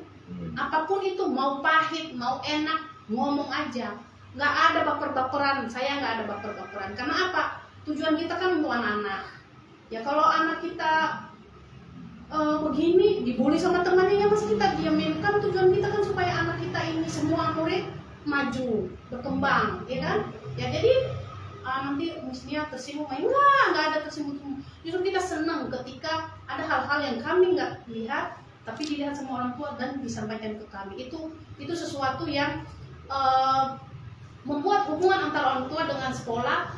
Apapun itu, mau pahit, mau enak, ngomong aja. Nggak ada baper-baperan, saya nggak ada baper-baperan. Karena apa? Tujuan kita kan untuk anak-anak. Ya kalau anak kita begini, dibully sama temannya, ya masih kita diamin. Kan tujuan kita kan supaya anak kita ini semua murid maju, berkembang, ya kan? Ya jadi nanti mestinya tersinggung, nggak ada tersinggung. Justru kita senang ketika ada hal-hal yang kami nggak lihat, tapi dilihat sama orang tua dan disampaikan ke kami. Itu sesuatu yang membuat hubungan antara orang tua dengan sekolah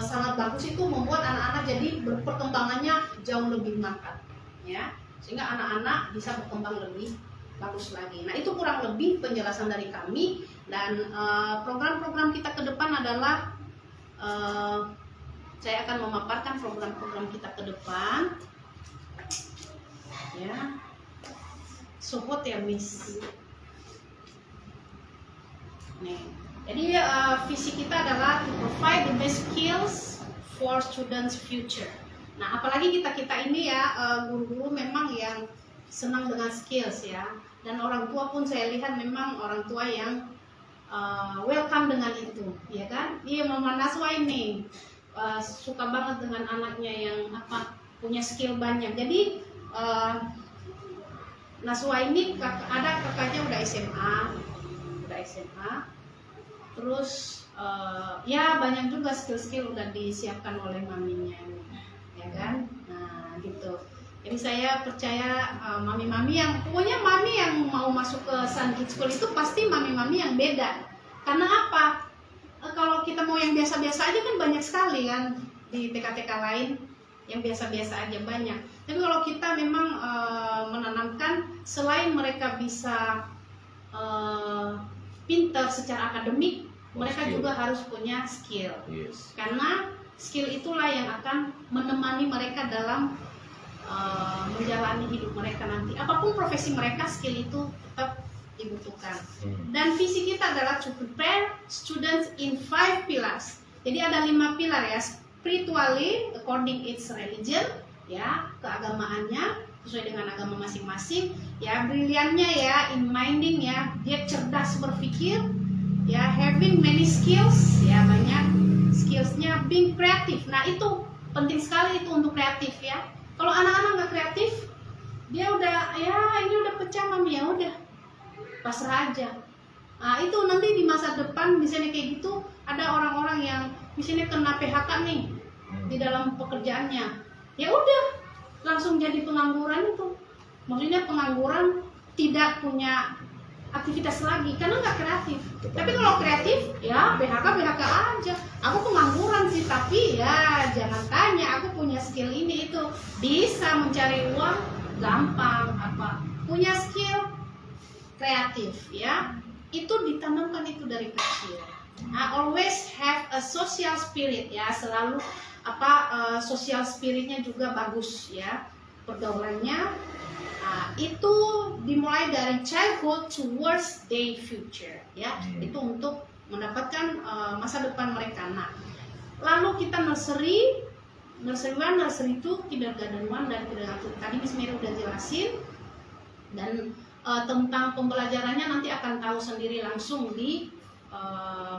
sangat bagus. Itu membuat anak-anak jadi perkembangannya jauh lebih mantap, ya, sehingga anak-anak bisa berkembang lebih bagus lagi. Nah itu kurang lebih penjelasan dari kami. Dan program-program kita ke depan adalah saya akan memaparkan program-program kita ke depan, ya. Support ya Miss. Nih, jadi visi kita adalah to provide the best skills for students' future. Nah, apalagi kita ini ya guru-guru memang yang senang dengan skills ya. Dan orang tua pun saya lihat memang orang tua yang welcome dengan itu, ya kan? Iya, Mama Naswa ini suka banget dengan anaknya yang punya skill banyak. Jadi Naswa ini ada kakaknya udah SMA, terus ya banyak juga skill-skill udah disiapkan oleh maminya, ya kan? Nah gitu. Jadi saya percaya mami-mami yang, pokoknya mami yang mau masuk ke Sun Kids School itu pasti mami-mami yang beda. Karena apa? Kalau kita mau yang biasa-biasa aja kan banyak sekali kan di TK-TK lain yang biasa-biasa aja banyak. Tapi kalau kita memang menanamkan selain mereka bisa pintar secara akademik, mereka juga harus punya skill. Yes. Karena skill itulah yang akan menemani mereka dalam menjalani hidup mereka nanti. Apapun profesi mereka, skill itu tetap dibutuhkan. Dan visi kita adalah to prepare students in 5 pillars. Jadi ada 5 pilar ya. spiritually according its religion, ya, keagamaannya sesuai dengan agama masing-masing, ya, briliannya ya in minding, ya, dia cerdas berpikir, ya, having many skills, ya, banyak skillsnya, being kreatif. Nah itu penting sekali itu untuk kreatif, ya. Kalau anak-anak nggak kreatif, dia udah, ya ini udah pecah mami, ya udah pasrah aja. Nah itu nanti di masa depan misalnya kayak gitu, ada orang-orang yang misalnya kena PHK nih di dalam pekerjaannya, ya udah langsung jadi pengangguran itu. Maksudnya pengangguran, tidak punya aktivitas lagi karena nggak kreatif. Tapi kalau kreatif, ya PHK aja. Aku pengangguran sih, tapi ya jangan tanya, aku punya skill ini itu, bisa mencari uang gampang. Apa punya skill kreatif, ya itu ditanamkan itu dari kecil. Always have a social spirit, ya, selalu social spiritnya juga bagus, ya, pergaulannya. Itu dimulai dari childhood towards their future, ya, itu untuk mendapatkan masa depan mereka. Nah, lalu kita nursery 1, nursery 2, kindergarten 1 dan kindergarten 2. Tadi Miss Mary udah jelasin, dan tentang pembelajarannya nanti akan tahu sendiri langsung di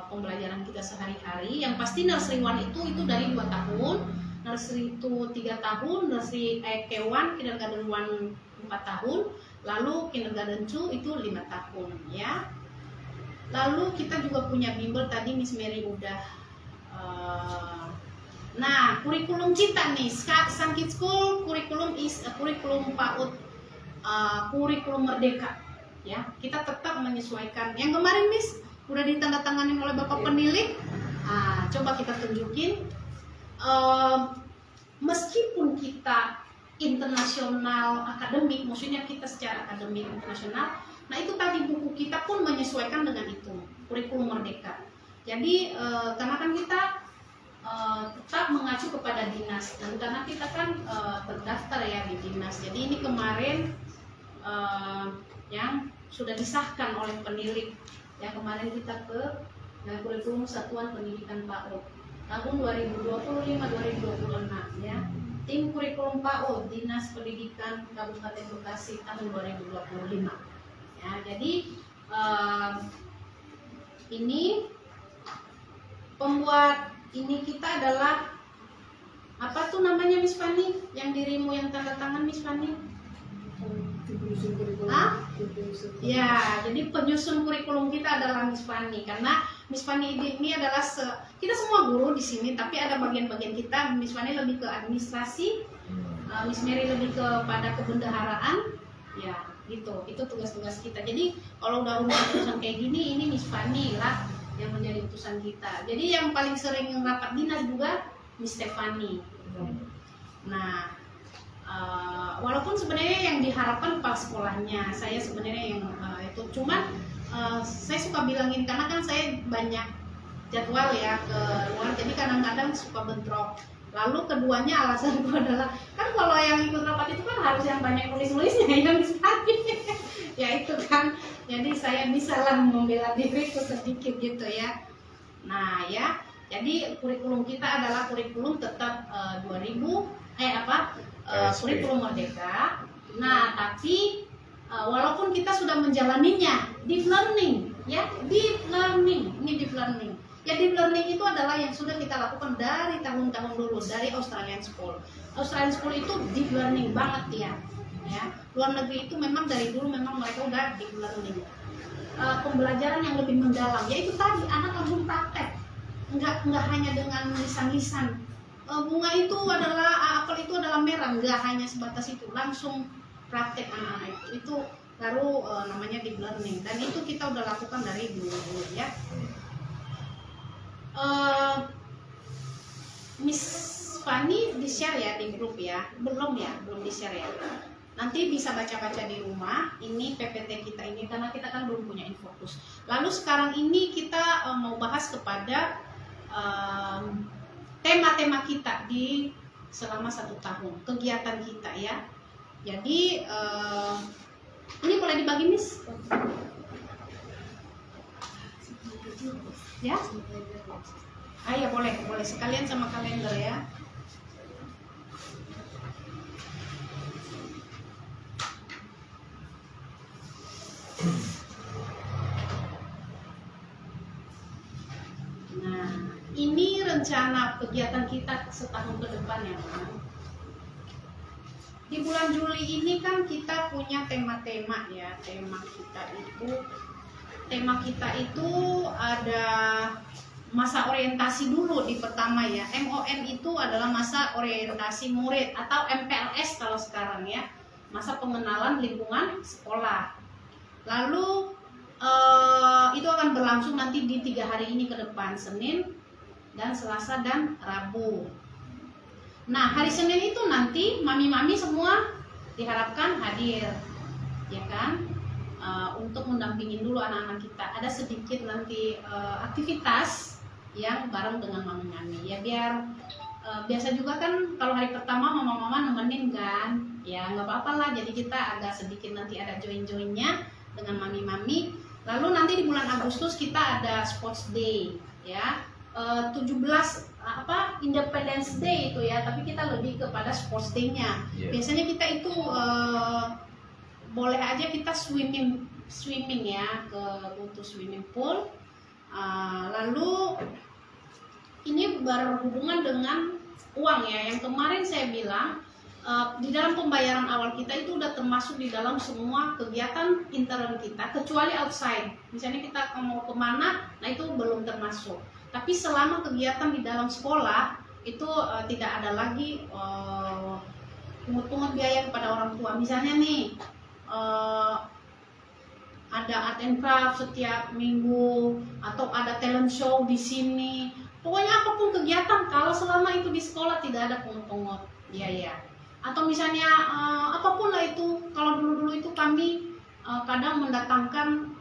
pembelajaran kita sehari-hari. Yang pasti nursery 1 itu dari 2 tahun, nursery 2 3 tahun, nursery K1 kindergarten 1 4 tahun, lalu kindergarten 2 itu 5 tahun, ya. Lalu kita juga punya bimbel, tadi Miss Mary udah. Nah, kurikulum kita nih, Sun Kids School kurikulum is a kurikulum PAUD, kurikulum merdeka, ya. Kita tetap menyesuaikan. Yang kemarin Miss udah ditandatangani oleh Bapak Penilik. Coba kita tunjukin. Meskipun kita internasional akademik, maksudnya kita secara akademik internasional, nah itu tadi buku kita pun menyesuaikan dengan itu, kurikulum merdeka. Jadi karena kan kita tetap mengacu kepada dinas, dan karena kita kan terdaftar ya di dinas, jadi ini kemarin yang sudah disahkan oleh penilik, ya, kemarin kita ke kurikulum Satuan Pendidikan PAUD tahun 2025-2026, ya. Tim kurikulum PAUD Dinas Pendidikan Kabupaten Bekasi tahun 2025. Ya, jadi ini pembuat ini kita adalah apa tuh namanya Miss Fanny? Yang dirimu yang tanda tangan Miss Fanny? Ya, jadi penyusun kurikulum kita adalah Miss Fanny, karena Miss Fanny ini adalah kita semua guru di sini, tapi ada bagian-bagian kita. Miss Fanny lebih ke administrasi, Miss Mary lebih kepada kebendaharaan, ya gitu. Itu tugas-tugas kita. Jadi kalau udah urusan kayak gini, ini Miss Fanny lah yang menjadi utusan kita. Jadi yang paling sering rapat dinas juga Miss Stephanie. Nah, walaupun sebenarnya yang diharapkan kepala sekolahnya, saya sebenarnya yang itu, cuman saya suka bilangin karena kan saya banyak jadwal ya ke luar, jadi kadang-kadang suka bentrok. Lalu keduanya alasanku adalah kan kalau yang ikut rapat itu kan harus yang banyak nulis-nulisnya yang disepati. Ya itu kan, jadi saya bisa lah membela diriku sedikit gitu ya. Nah ya, jadi kurikulum kita adalah kurikulum tetap kurikulum merdeka. Nah tapi walaupun kita sudah menjalaninya deep learning, ya deep learning, ini deep learning. Ya deep learning itu adalah yang sudah kita lakukan dari tahun-tahun dulu dari Australian School. Australian School itu deep learning banget ya. Ya, luar negeri itu memang dari dulu memang mereka udah deep learning. Pembelajaran yang lebih mendalam, yaitu tadi anak langsung praktek, nggak hanya dengan lisan-lisan. Bunga itu adalah apel itu adalah merah, nggak hanya sebatas itu, langsung praktek anak-anak itu baru namanya deep learning, dan itu kita udah lakukan dari dulu ya. Miss Fanny di-share ya di grup ya, belum di-share ya. Nanti bisa baca-baca di rumah. Ini PPT kita ini karena kita kan belum punya Infocus. Lalu sekarang ini kita mau bahas kepada tema-tema kita di selama 1 tahun kegiatan kita ya. Jadi ini boleh dibagi Miss? Ya? Ya boleh sekalian sama kalender ya. Nah, ini rencana kegiatan kita setahun ke depan ya, Pak. Di bulan Juli ini kan kita punya tema-tema ya. Tema kita itu ada masa orientasi dulu di pertama ya. MON itu adalah masa orientasi murid atau MPLS kalau sekarang ya. Masa pengenalan lingkungan sekolah. Lalu itu akan berlangsung nanti di 3 hari ini ke depan, Senin dan Selasa dan Rabu. Nah, hari Senin itu nanti mami-mami semua diharapkan hadir, ya kan, untuk mendampingin dulu anak-anak kita. Ada sedikit nanti aktivitas yang bareng dengan mami-mami, ya biar biasa juga kan kalau hari pertama mama-mama nemenin kan, ya nggak apa-apa lah. Jadi kita agak sedikit nanti ada join-joinnya dengan mami-mami. Lalu nanti di bulan Agustus kita ada Sports Day, ya. 17 Independence Day itu ya, tapi kita lebih kepada Sports Day-nya. Biasanya kita itu boleh aja kita swimming ya, ke swimming pool. Lalu ini berhubungan dengan uang ya. Yang kemarin saya bilang di dalam pembayaran awal kita itu udah termasuk di dalam semua kegiatan intern kita, kecuali outside. Misalnya kita mau kemana, nah itu belum termasuk. Tapi selama kegiatan di dalam sekolah itu tidak ada lagi pungut-pungut biaya kepada orang tua. Misalnya nih ada art and craft setiap minggu atau ada talent show di sini. Pokoknya apapun kegiatan kalau selama itu di sekolah tidak ada pungut-pungut biaya. Atau misalnya apapun lah itu. Kalau dulu-dulu itu kami kadang mendatangkan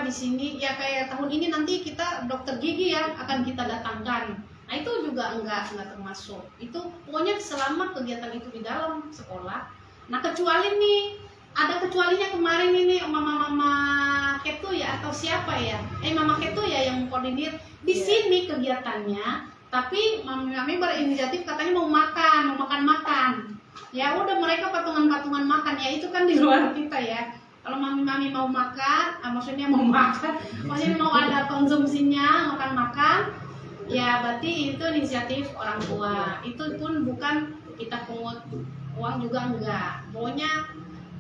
di sini ya, kayak tahun ini nanti kita dokter gigi ya akan kita datangkan. Nah itu juga enggak termasuk. Itu pokoknya selama kegiatan itu di dalam sekolah. Nah kecuali nih, ada kecualinya kemarin ini mama Ketu ya atau siapa ya? Mama Ketu ya yang koordinir di sini kegiatannya. Tapi mami berinisiatif katanya mau makan. Ya udah mereka patungan makan ya, itu kan di luar kita ya. Kalau mami mau makan, maksudnya mau ada konsumsinya, makan, ya berarti itu inisiatif orang tua. Itu pun bukan kita pungut uang juga enggak. Pokoknya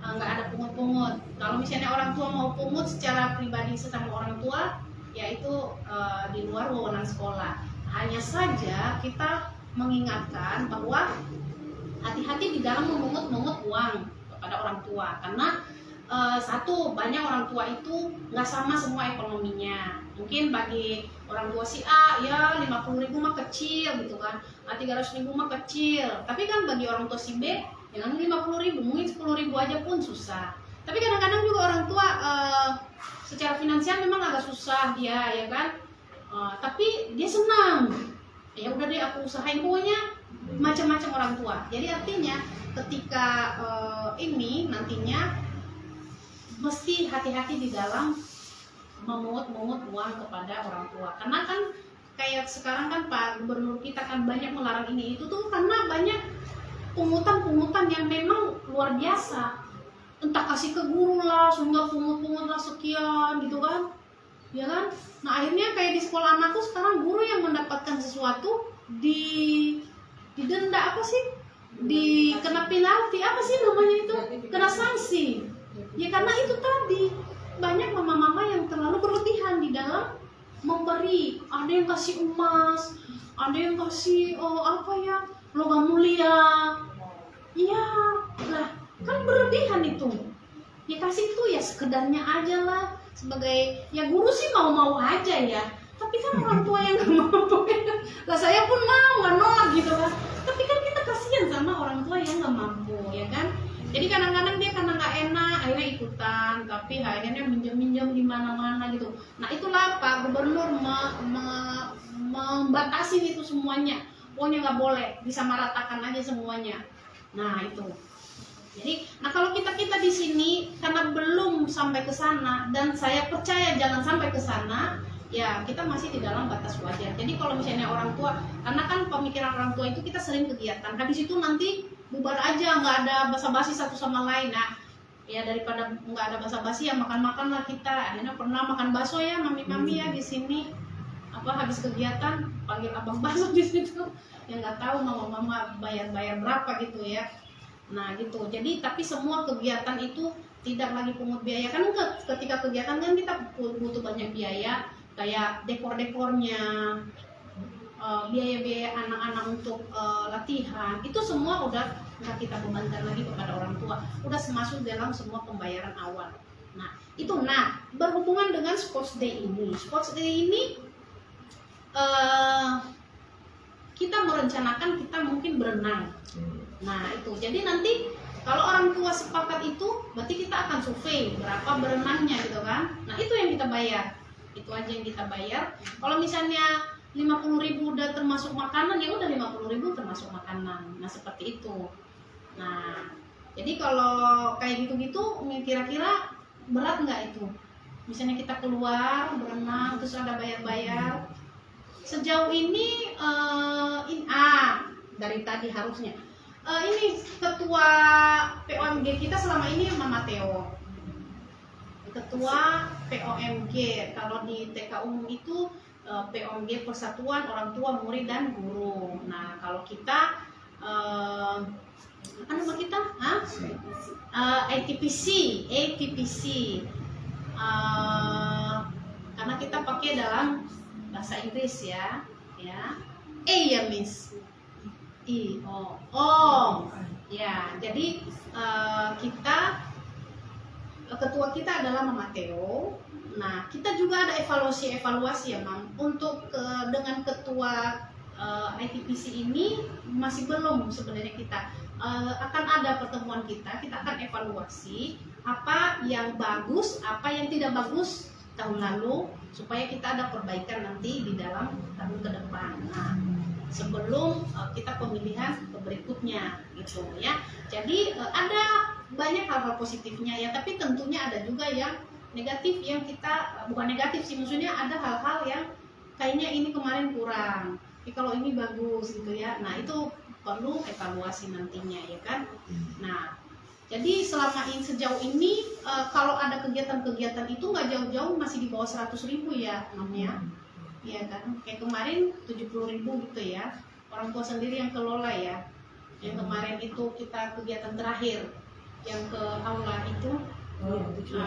enggak ada pungut-pungut. Kalau misalnya orang tua mau pungut secara pribadi sesama orang tua, ya itu di luar wewenang sekolah. Hanya saja kita mengingatkan bahwa hati-hati di dalam memungut uang kepada orang tua, karena satu, banyak orang tua itu nggak sama semua ekonominya. Mungkin bagi orang tua si A ya 50.000 mah kecil gitu kan, 300.000 mah kecil. Tapi kan bagi orang tua si B dengan 50.000 mungkin 10.000 aja pun susah. Tapi kadang-kadang juga orang tua secara finansial memang agak susah dia ya kan, tapi dia senang. Ya udah deh aku usahain, pokoknya macam-macam orang tua. Jadi artinya ketika ini nantinya mesti hati-hati di dalam memungut uang kepada orang tua. Karena kan kayak sekarang kan Pak Gubernur kita kan banyak melarang ini itu tuh karena banyak pungutan yang memang luar biasa. Entah kasih ke guru lah, sehingga pungut lah sekian gitu kan. Ya kan? Nah akhirnya kayak di sekolah anakku sekarang guru yang mendapatkan sesuatu didenda kena penalti namanya itu, kena sanksi. Ya karena itu tadi banyak mama-mama yang terlalu berlebihan di dalam memberi. Ada yang kasih emas, ada yang kasih logam mulia. Iya, lah kan berlebihan itu. Ya kasih itu ya sekedarnya aja lah. Sebagai ya guru sih mau aja ya. Tapi kan orang tua yang nggak mampu. Lah saya pun mau, nggak nolak gitu kan. Tapi kan kita kasihan sama orang tua yang nggak mampu, ya kan. Jadi kadang-kadang dia karena nggak enak akhirnya ikutan, tapi akhirnya minjem di mana-mana gitu. Nah itulah Pak Gubernur membatasi itu semuanya. Pokoknya nggak boleh, disamaratakan aja semuanya. Nah itu. Jadi, kalau kita di sini karena belum sampai ke sana dan saya percaya jangan sampai ke sana, ya kita masih di dalam batas wajar. Jadi kalau misalnya orang tua, karena kan pemikiran orang tua itu kita sering kegiatan, habis itu nanti bubar aja, nggak ada basa-basi satu sama lain. Nah, ya daripada nggak ada basa-basi ya makan-makan lah kita. Akhirnya pernah makan bakso ya mami-mami ya di sini, habis kegiatan panggil abang bakso di situ, yang nggak tahu mama-mama bayar berapa gitu ya. Nah gitu. Jadi tapi semua kegiatan itu tidak lagi pungut biaya, kan ketika kegiatan kan kita butuh banyak biaya, kayak dekor-dekornya, biaya-biaya anak-anak untuk latihan, itu semua udah nggak kita bebankan lagi kepada orang tua, udah masuk dalam semua pembayaran awal. Nah itu, berhubungan dengan sports day ini, kita merencanakan kita mungkin berenang. Nah itu, jadi nanti kalau orang tua sepakat itu, berarti kita akan survei berapa berenangnya gitu kan. Nah itu yang kita bayar, itu aja yang kita bayar. Kalau misalnya 50.000 udah termasuk makanan, ya udah 50.000 termasuk makanan. Nah seperti itu. Nah jadi kalau kayak gitu-gitu, kira-kira berat nggak itu? Misalnya kita keluar berenang terus ada bayar-bayar. Sejauh ini dari tadi harusnya ini ketua POMG kita selama ini Mama Theo, ketua POMG. Kalau di TK umum itu POMG Persatuan Orang Tua Murid dan Guru. Nah kalau kita apa nama kita? ATPC. Karena kita pakai dalam bahasa Inggris ya. Ya Miss. Ya, jadi kita ketua kita adalah Mama Theo. Nah, kita juga ada evaluasi ya, Mam. Untuk dengan ketua ITPC ini masih belum sebenarnya kita akan ada pertemuan kita akan evaluasi apa yang bagus, apa yang tidak bagus tahun lalu, supaya kita ada perbaikan nanti di dalam tahun ke depan. Nah, sebelum kita pemilihan berikutnya gitu ya. Jadi ada banyak hal-hal positifnya ya, tapi tentunya ada juga yang negatif, yang kita bukan negatif sih, maksudnya ada hal-hal yang kayaknya ini kemarin kurang, tapi kalau ini bagus gitu ya. Nah itu perlu evaluasi nantinya ya kan. Nah jadi sejauh ini kalau ada kegiatan-kegiatan itu nggak jauh-jauh, masih di bawah 100.000 ya namanya. Iya kan, kayak kemarin 70.000 gitu ya, orang tua sendiri yang kelola ya. Yang kemarin itu kita kegiatan terakhir yang ke aula itu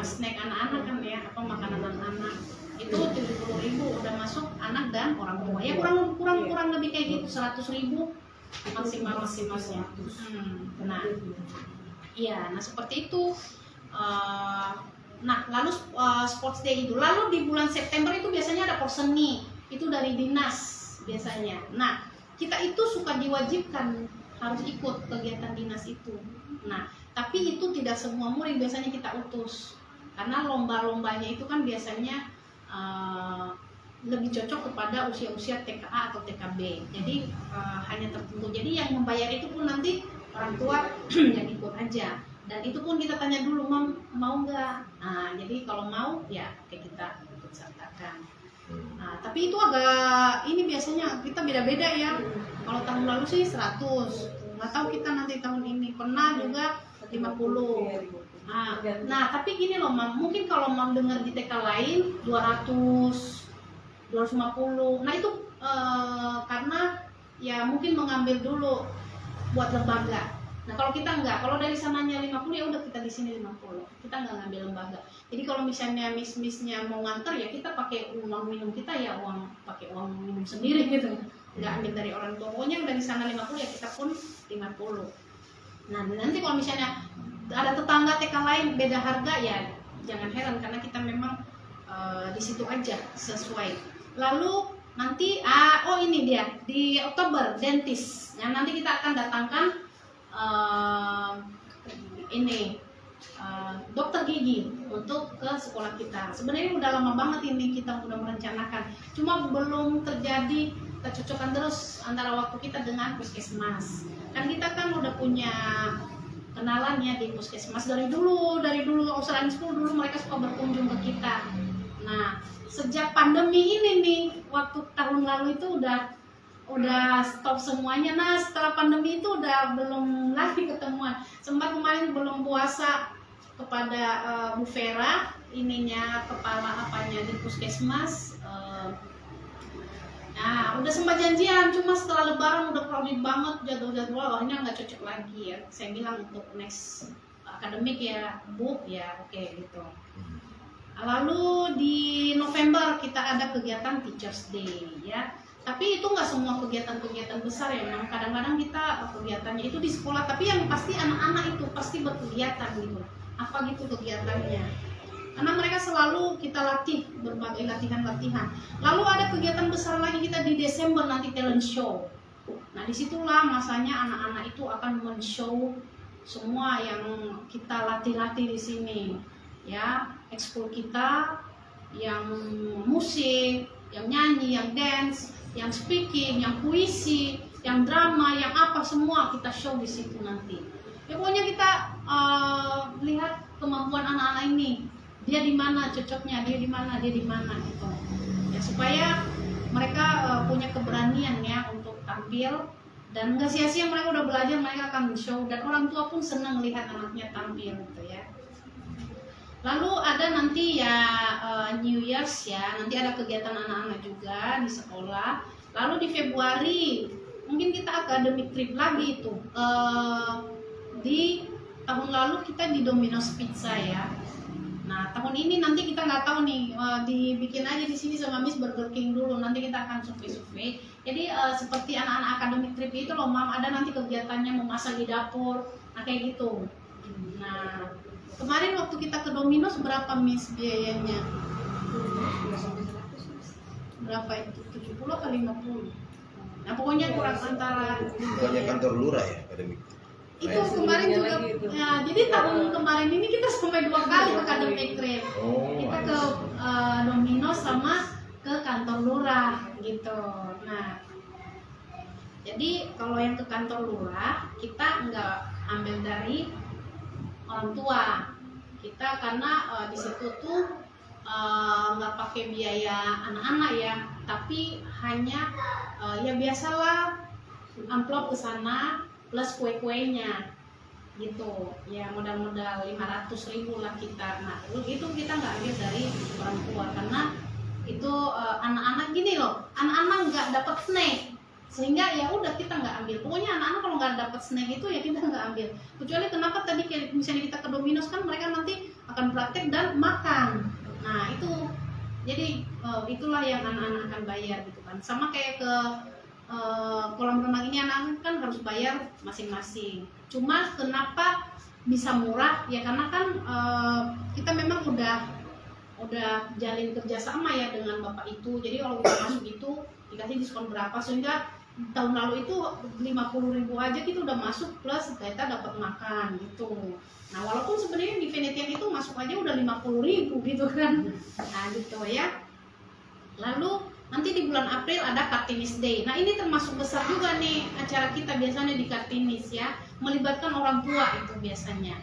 snack anak-anak kan ya, makanan anak-anak itu 70.000 udah masuk anak dan orang tua ya, kurang lebih kayak gitu 100.000 maksimalnya. Nah iya, nah seperti itu. Nah, lalu sports day itu, lalu di bulan September itu biasanya ada porseni, itu dari dinas biasanya. Nah, kita itu suka diwajibkan harus ikut kegiatan dinas itu. Nah, tapi itu tidak semua murid biasanya kita utus, karena lomba-lombanya itu kan biasanya lebih cocok kepada usia-usia TKA atau TKB. Jadi hanya tertentu. Jadi yang membayar itu pun nanti orang tua yang ikut aja. Dan itu pun kita tanya dulu, mau nggak? Nah, jadi kalau mau ya kayak kita ikut sertakan. Nah, tapi itu agak ini biasanya kita beda-beda ya. Kalau tahun lalu sih 100, nggak tahu kita nanti tahun ini, pernah juga 50. Nah tapi gini loh Mam, mungkin kalau Mam dengar di TK lain 200, 250. Nah itu karena ya mungkin mengambil dulu buat lembaga. Nah kalau kita enggak, kalau dari sananya 50 ya udah kita di sini 50. Kita enggak ngambil lembaga. Jadi kalau misalnya miss-missnya mau nganter ya kita pakai uang minum kita ya, pakai uang minum sendiri gitu. Enggak ambil dari orang tua. Pokoknya udah di sana 50 ya kita pun 50. Nah nanti kalau misalnya ada tetangga TK lain beda harga ya jangan heran, karena kita memang di situ aja sesuai. Lalu nanti ini dia di Oktober dentist. Nah nanti kita akan datangkan dokter gigi untuk ke sekolah kita. Sebenarnya udah lama banget ini kita udah merencanakan, cuma belum terjadi kecocokan terus antara waktu kita dengan puskesmas. Kan kita kan udah punya kenalan ya di puskesmas dari dulu Australian School dulu mereka suka berkunjung ke kita. Nah sejak pandemi ini nih, waktu tahun lalu itu udah stop semuanya. Nah setelah pandemi itu udah belum lagi ketemuan. Sempat kemarin belum puasa kepada Bu Vera, ininya kepala apanya di puskesmas. Nah udah sempat janjian, cuma setelah lebaran udah crowded banget, jadwal akhirnya nggak cocok lagi ya. Saya bilang untuk next akademik ya Bu, ya oke gitu. Lalu di November kita ada kegiatan Teachers Day ya. Tapi itu nggak semua kegiatan-kegiatan besar ya. Memang kadang-kadang kita kegiatannya itu di sekolah. Tapi yang pasti anak-anak itu pasti berkegiatan gitu. Apa gitu kegiatannya? Karena mereka selalu kita latih berbagai latihan-latihan. Lalu ada kegiatan besar lagi kita di Desember nanti talent show. Nah disitulah masanya anak-anak itu akan men-show semua yang kita latih-latih di sini. Ya, ekskul kita yang musik, yang nyanyi, yang dance, yang speaking, yang puisi, yang drama, yang apa semua kita show di situ nanti. Ya pokoknya kita lihat kemampuan anak-anak ini, dia di mana cocoknya, dia di mana gitu. Ya supaya mereka punya keberanian ya untuk tampil dan nggak sia-sia mereka udah belajar, mereka akan show dan orang tua pun senang lihat anaknya tampil gitu ya. Lalu ada nanti ya New Year's ya, nanti ada kegiatan anak-anak juga di sekolah. Lalu di Februari mungkin kita academic trip lagi itu. Di tahun lalu kita di Domino's Pizza ya. Nah tahun ini nanti kita nggak tahu nih, dibikin aja di sini sama Miss Burger King dulu. Nanti kita akan survei. Jadi seperti anak-anak academic trip itu loh, Mam, ada nanti kegiatannya memasak di dapur, nah kayak gitu. Nah kemarin waktu kita ke Domino's berapa Miss biayanya? Berapa itu? 70 atau 50? Nah pokoknya kurang antara. Bukannya kantor lurah ya akademik? Itu kemarin juga. Ya, jadi tahun kemarin ini kita sampai 2 kali ke academic trip. Kita ke Domino's sama ke kantor lurah gitu. Nah jadi kalau yang ke kantor lurah kita nggak ambil dari orang tua kita karena di situ tuh nggak pakai biaya anak-anak ya, tapi hanya ya biasalah amplop ke sana plus kue-kuenya gitu ya, modal-modal 500.000 lah kita. Nah itu kita nggak ambil dari orang tua karena itu anak-anak gini loh, anak-anak nggak dapat snack sehingga ya udah kita nggak ambil. Pokoknya anak-anak kalau nggak dapat snack itu ya kita nggak ambil. Kecuali kenapa tadi kayak misalnya kita ke Domino's kan mereka nanti akan praktek dan makan. Nah itu jadi itulah yang anak-anak akan bayar gitu kan. Sama kayak ke kolam renang ini anak-anak kan harus bayar masing-masing. Cuma kenapa bisa murah ya karena kan kita memang udah jalin kerjasama ya dengan bapak itu. Jadi kalau kita masuk itu dikasih diskon berapa sehingga tahun lalu itu 50.000 aja kita udah masuk plus kita dapat makan gitu. Nah walaupun sebenarnya di Venetian itu masuk aja udah 50.000 gitu kan. Nah gitu ya. Lalu nanti di bulan April ada Kartini's Day. Nah ini termasuk besar juga nih acara kita biasanya di Kartini's ya, melibatkan orang tua itu biasanya.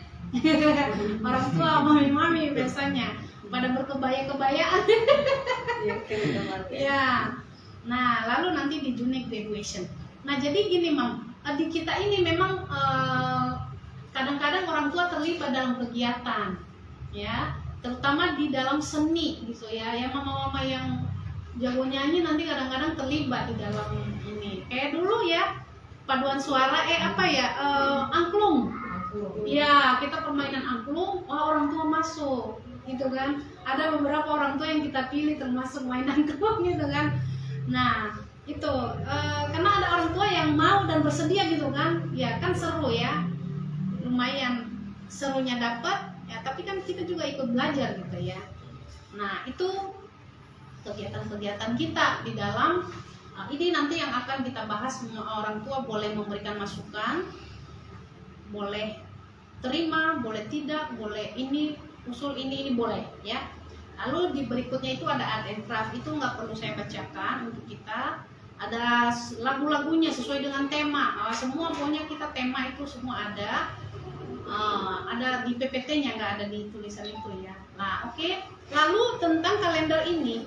Orang tua, mami-mami biasanya pada berkebaya-kebayaan. Ya. Nah, lalu nanti di Juni graduation. Nah, jadi gini, Mam, di kita ini memang kadang-kadang orang tua terlibat dalam kegiatan, ya, terutama di dalam seni gitu ya. Yang mama-mama yang jago nyanyi nanti kadang-kadang terlibat di dalam ini. Kayak dulu ya, paduan suara, angklung. Ya, kita permainan angklung, orang tua masuk, gitu kan. Ada beberapa orang tua yang kita pilih termasuk main angklung gitu kan. Nah itu karena ada orang tua yang mau dan bersedia gitu kan, ya kan seru ya, lumayan serunya dapat ya, tapi kan kita juga ikut belajar gitu ya. Nah itu kegiatan-kegiatan kita di dalam ini nanti yang akan kita bahas. Orang tua boleh memberikan masukan, boleh terima, boleh tidak, boleh ini usul ini boleh ya. Lalu di berikutnya itu ada art and craft, itu nggak perlu saya bacakan untuk kita. Ada lagu-lagunya sesuai dengan tema, semua pokoknya kita tema itu semua ada. Ada di PPT-nya, nggak ada di tulisan itu ya. Nah oke. Lalu tentang kalender ini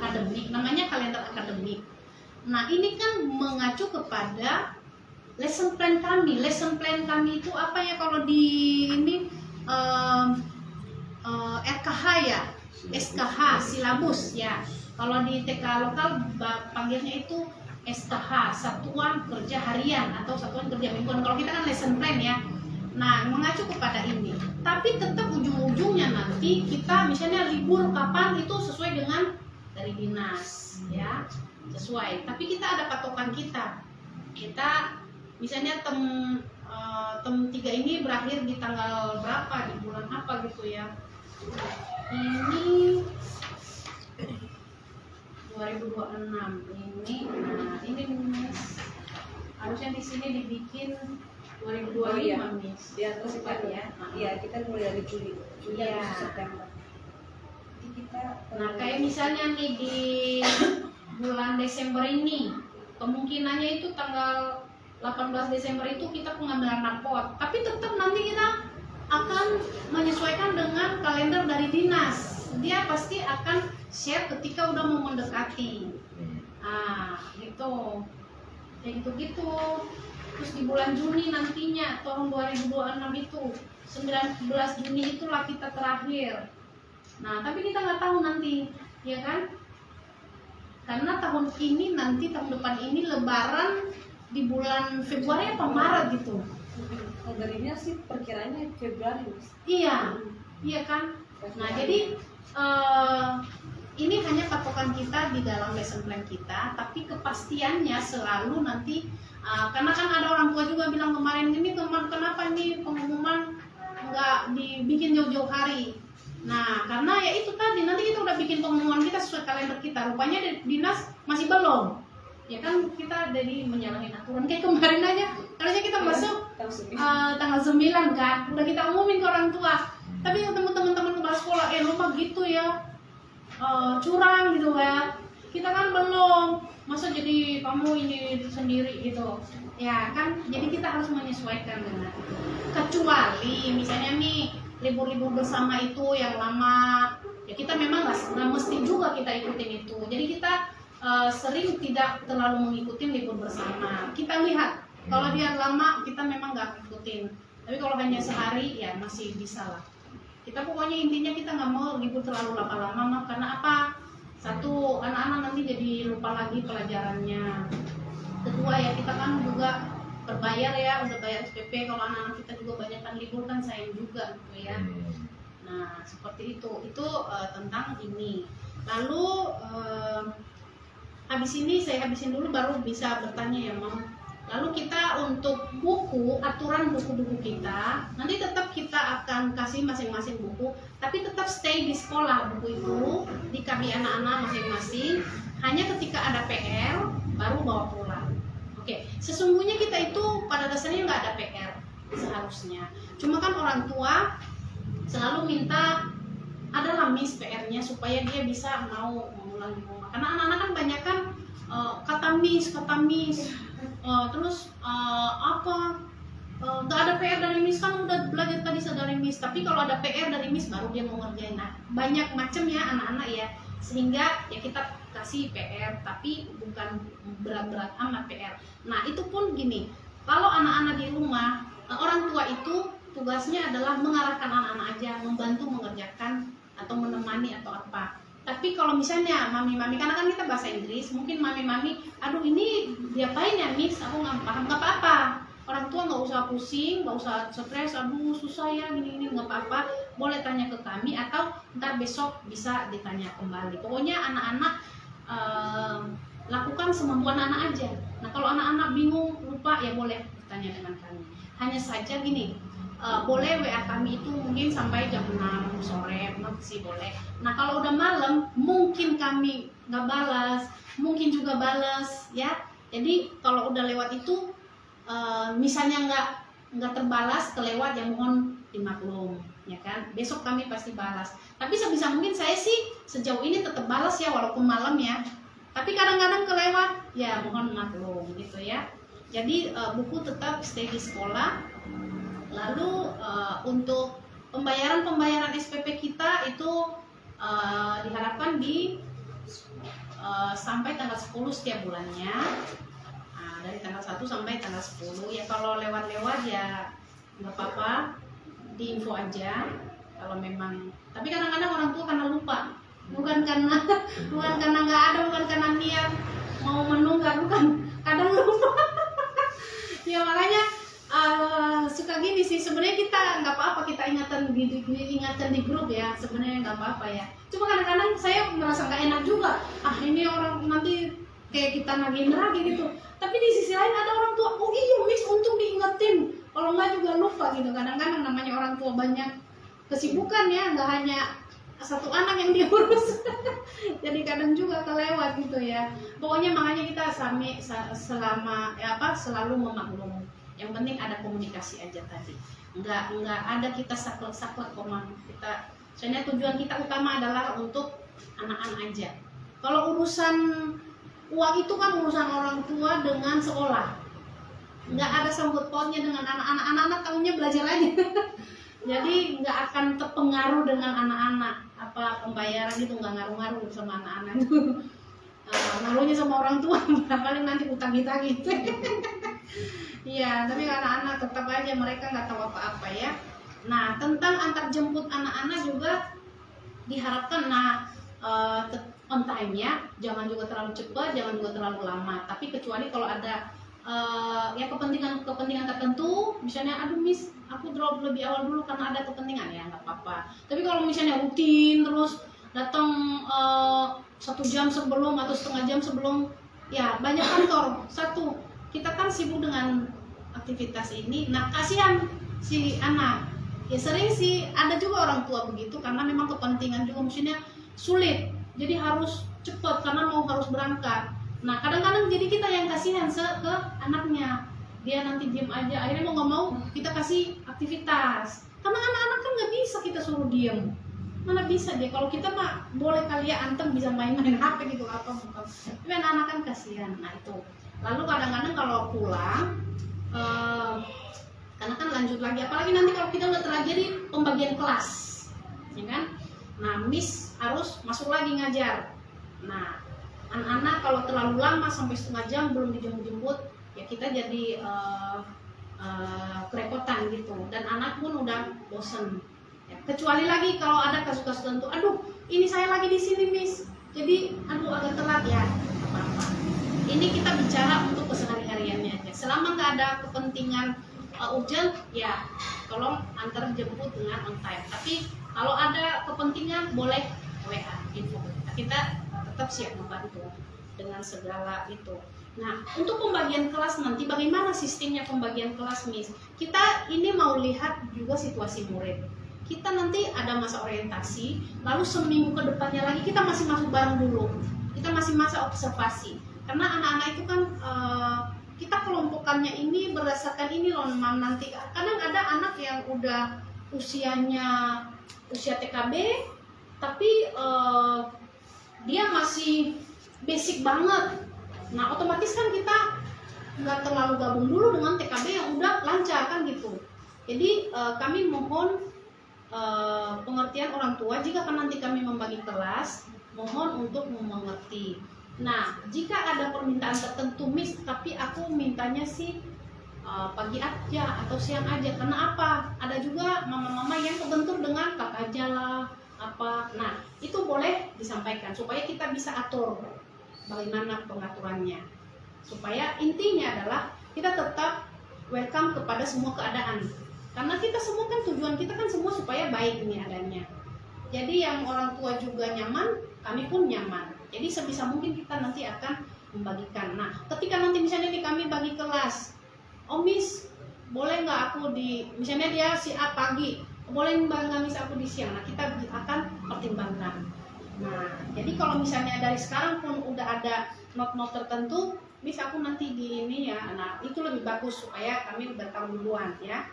akademik, namanya kalender akademik. Nah ini kan mengacu kepada lesson plan kami. Lesson plan kami itu apa ya kalau di ini RKH ya, SKH, silabus ya. Kalau di TK lokal panggilnya itu SKH, Satuan Kerja Harian atau Satuan Kerja Mingguan. Kalau kita kan lesson plan ya. Nah, mengacu kepada ini. Tapi tetap ujung-ujungnya nanti kita misalnya libur kapan itu sesuai dengan dari dinas ya. Sesuai. Tapi kita ada patokan kita. Kita misalnya tem 3 ini berakhir di tanggal berapa, di bulan apa gitu ya. Ini 2026 ini, nah ini Miss, harusnya di sini dibikin 2025 Oh, iya. Miss. Di atas Cepat itu ya. Iya, kita mulai dari Juli Iya. Agustus, September. Jadi kita Nah kayak misalnya nih di bulan Desember ini, kemungkinannya itu tanggal 18 Desember itu kita pengambilan raport. Tapi tetap nanti kita akan menyesuaikan dengan kalender dari dinas. Dia pasti akan share ketika udah mau mendekati. Gitu. Kayak gitu-gitu. Terus di bulan Juni nantinya tahun 2026 itu 19 Juni itulah kita terakhir. Nah, tapi kita nggak tahu nanti, ya kan? Karena tahun ini nanti tahun depan ini Lebaran di bulan Februari apa Maret gitu. kalau dari dinas sih perkiraannya Februari, Mas. Iya, iya kan? Nah, jadi ini hanya patokan kita di dalam lesson plan kita, tapi kepastiannya selalu nanti karena kan ada orang tua juga bilang kemarin ini kenapa ini pengumuman nggak dibikin jauh-jauh hari. Nah, karena ya itu tadi nanti kita udah bikin pengumuman kita sesuai kalender kita, rupanya dinas masih belum. Ya kan kita jadi menyalahi aturan kayak kemarin aja, harusnya kita masuk tanggal 9 kan, udah kita umumin ke orang tua. Tapi ketemu teman-teman kepala sekolah, lupa gitu ya, curang gitu ya. Kita kan belum, masa jadi kamu ini sendiri gitu. Ya kan, jadi kita harus menyesuaikan dengan. Kecuali misalnya nih libur-libur bersama itu yang lama, ya kita memang nggak mesti juga kita ikutin itu. Jadi kita sering tidak terlalu mengikuti libur bersama. Kita lihat kalau dia lama kita memang nggak ikutin. Tapi kalau hanya sehari ya masih bisa lah. Kita pokoknya intinya kita nggak mau libur terlalu lama-lama, karena apa? Satu, anak-anak nanti jadi lupa lagi pelajarannya. Kedua ya kita kan juga berbayar ya, udah bayar SPP. Kalau anak-anak kita juga banyak kan libur kan sayang juga gitu ya. Nah seperti itu tentang ini. Lalu habis ini saya habisin dulu baru bisa bertanya ya Mam. Lalu kita untuk buku, aturan buku-buku kita, nanti tetap kita akan kasih masing-masing buku, tapi tetap stay di sekolah buku itu, dikasih anak-anak masing-masing, hanya ketika ada PR, baru bawa pulang. Oke, sesungguhnya kita itu pada dasarnya nggak ada PR, seharusnya. Cuma kan orang tua selalu minta, adalah Miss PR-nya, supaya dia bisa mau mengulang di rumah. Karena anak-anak kan banyak kan, kata Miss, terus nggak ada PR dari Miss, kan udah belajar tadi dari Miss, tapi kalau ada PR dari Miss baru dia mau ngerjain. Nah, banyak macam ya anak-anak ya, sehingga ya kita kasih PR tapi bukan berat-berat amat PR. Nah itu pun gini, kalau anak-anak di rumah, orang tua itu tugasnya adalah mengarahkan anak-anak aja, membantu mengerjakan atau menemani atau apa. Tapi kalau misalnya mami-mami, karena kan kita bahasa Inggris, mungkin mami-mami, aduh ini diapain ya Miss, aku nggak paham, nggak apa-apa. Orang tua nggak usah pusing, nggak usah stres, aduh susah ya gini-gini, nggak apa-apa. Boleh tanya ke kami atau ntar besok bisa ditanya kembali. Pokoknya anak-anak lakukan semampuan anak aja. Nah kalau anak-anak bingung, lupa, ya boleh ditanya dengan kami. Hanya saja gini, boleh WA kami itu mungkin sampai jam 6 sore, masih boleh. Nah kalau udah malam mungkin kami nggak balas, mungkin juga balas ya. Jadi kalau udah lewat itu misalnya nggak terbalas, kelewat, ya mohon dimaklum ya kan. Besok kami pasti balas. Tapi sebisa mungkin saya sih sejauh ini tetap balas ya, walaupun malam ya. Tapi kadang-kadang kelewat, ya mohon maklum gitu ya. Jadi buku tetap stay di sekolah. Lalu untuk pembayaran SPP kita itu diharapkan di sampai tanggal 10 setiap bulannya. Nah, dari tanggal 1 sampai tanggal 10. Ya kalau lewat-lewat ya nggak apa-apa, diinfo aja kalau memang. Tapi kadang-kadang orang tua karena lupa, bukan karena nggak ada, bukan karena niat mau menunggak, bukan, kadang lupa. Ya makanya suka gini sih, sebenarnya kita nggak apa-apa, kita ingatkan di grup ya, sebenarnya nggak apa-apa ya. Cuma kadang-kadang saya merasa nggak enak juga, ini orang nanti kayak kita nagih lagi gitu. Tapi di sisi lain ada orang tua, oh iya Miss, untung diingetin, kalau nggak juga lupa gitu. Kadang-kadang namanya orang tua banyak kesibukan ya, nggak hanya satu anak yang diurus. Jadi kadang juga kelewat gitu ya. Pokoknya makanya kita selalu memaklum. Yang penting ada komunikasi aja tadi. Nggak ada kita saklek komang kita. Soalnya tujuan kita utama adalah untuk anak-anak aja. Kalau urusan uang itu kan urusan orang tua dengan sekolah. Nggak ada sangkut pautnya dengan anak-anak. Anak-anak tahunya belajar aja. Jadi nggak akan terpengaruh dengan anak-anak, apa pembayaran itu nggak ngaruh-ngaruh sama anak-anak. Ngaruhnya sama orang tua, paling nanti utang kita gitu. Iya, tapi anak-anak tetap aja mereka nggak tahu apa-apa ya. Nah, tentang antar jemput anak-anak juga diharapkan on time ya, jangan juga terlalu cepat, jangan juga terlalu lama. Tapi kecuali kalau ada ya kepentingan tertentu, misalnya aduh Miss, aku drop lebih awal dulu karena ada kepentingan, ya nggak apa-apa. Tapi kalau misalnya rutin terus datang 1 jam sebelum atau setengah jam sebelum, ya banyak kantor. Satu, kita kan sibuk dengan aktivitas ini, nah kasihan si anak. Ya sering sih ada juga orang tua begitu karena memang kepentingan juga maksudnya sulit, jadi harus cepat karena harus berangkat. Nah kadang-kadang jadi kita yang kasihan ke anaknya, dia nanti diem aja, akhirnya mau nggak mau kita kasih aktivitas karena anak-anak kan nggak bisa kita suruh diem, mana bisa dia. Kalau kita mah boleh kali ya antem bisa main-main HP gitu apa bukan, tapi anak-anak kan kasihan. Nah itu lalu kadang-kadang kalau pulang karena kan lanjut lagi, apalagi nanti kalau kita udah terjadi pembagian kelas ya kan. Nah Miss harus masuk lagi ngajar. Nah anak-anak kalau terlalu lama sampai setengah jam belum dijemput ya kita jadi kerepotan gitu, dan anak pun udah bosen ya. Kecuali lagi kalau ada kasus-kasus tertentu, aduh ini saya lagi di sini Miss, jadi aduh agak telat ya, apa-apa. Ini kita bicara untuk kesehari-hariannya aja. Selama nggak ada kepentingan urgent ya tolong antar jemput dengan on time. Tapi kalau ada kepentingan boleh WA info, kita tetap siap membantu dengan segala itu. Nah untuk pembagian kelas nanti bagaimana sistemnya pembagian kelas Miss? Kita ini mau lihat juga situasi murid. Kita nanti ada masa orientasi, lalu seminggu ke depannya lagi kita masih masuk bareng dulu. Kita masih masa observasi. Karena anak-anak itu kan kita kelompokannya ini berdasarkan ini loh Mam, nanti kadang ada anak yang udah usia TKB tapi dia masih basic banget. Nah otomatis kan kita nggak terlalu gabung dulu dengan TKB yang udah lancar kan gitu. Jadi kami mohon pengertian orang tua jika kan nanti kami membagi kelas, mohon untuk mengerti. Nah, jika ada permintaan tertentu Miss, tapi aku mintanya sih pagi aja atau siang aja. Karena apa? Ada juga mama-mama yang kebentur dengan kakak aja lah, apa. Nah, itu boleh disampaikan supaya kita bisa atur bagaimana pengaturannya. Supaya intinya adalah kita tetap welcome kepada semua keadaan. Karena kita semua kan tujuan kita kan semua supaya baik ini adanya. Jadi yang orang tua juga nyaman, kami pun nyaman. Jadi sebisa mungkin kita nanti akan membagikan. Nah, ketika nanti misalnya nih kami bagi kelas, oh Miss, boleh nggak aku misalnya dia si A pagi, boleh nggak Miss aku di siang? Nah, kita akan pertimbangkan. Nah, jadi kalau misalnya dari sekarang pun udah ada not-not tertentu, Miss aku nanti di ini ya. Nah, itu lebih bagus supaya kami udah tahu duluan ya.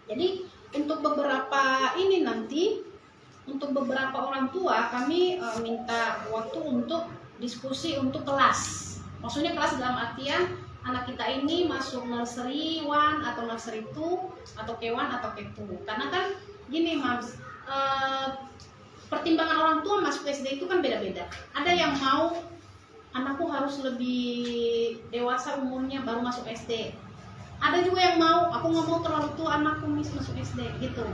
Jadi untuk beberapa ini nanti, untuk beberapa orang tua kami minta waktu untuk diskusi untuk kelas. Maksudnya kelas dalam artian anak kita ini masuk nursery 1 atau nursery 2 atau K1 atau K2. Karena kan gini Mams, pertimbangan orang tua masuk SD itu kan beda-beda. Ada yang mau anakku harus lebih dewasa umurnya baru masuk SD. Ada juga yang mau, aku nggak mau terlalu tua anakku masuk SD gitu.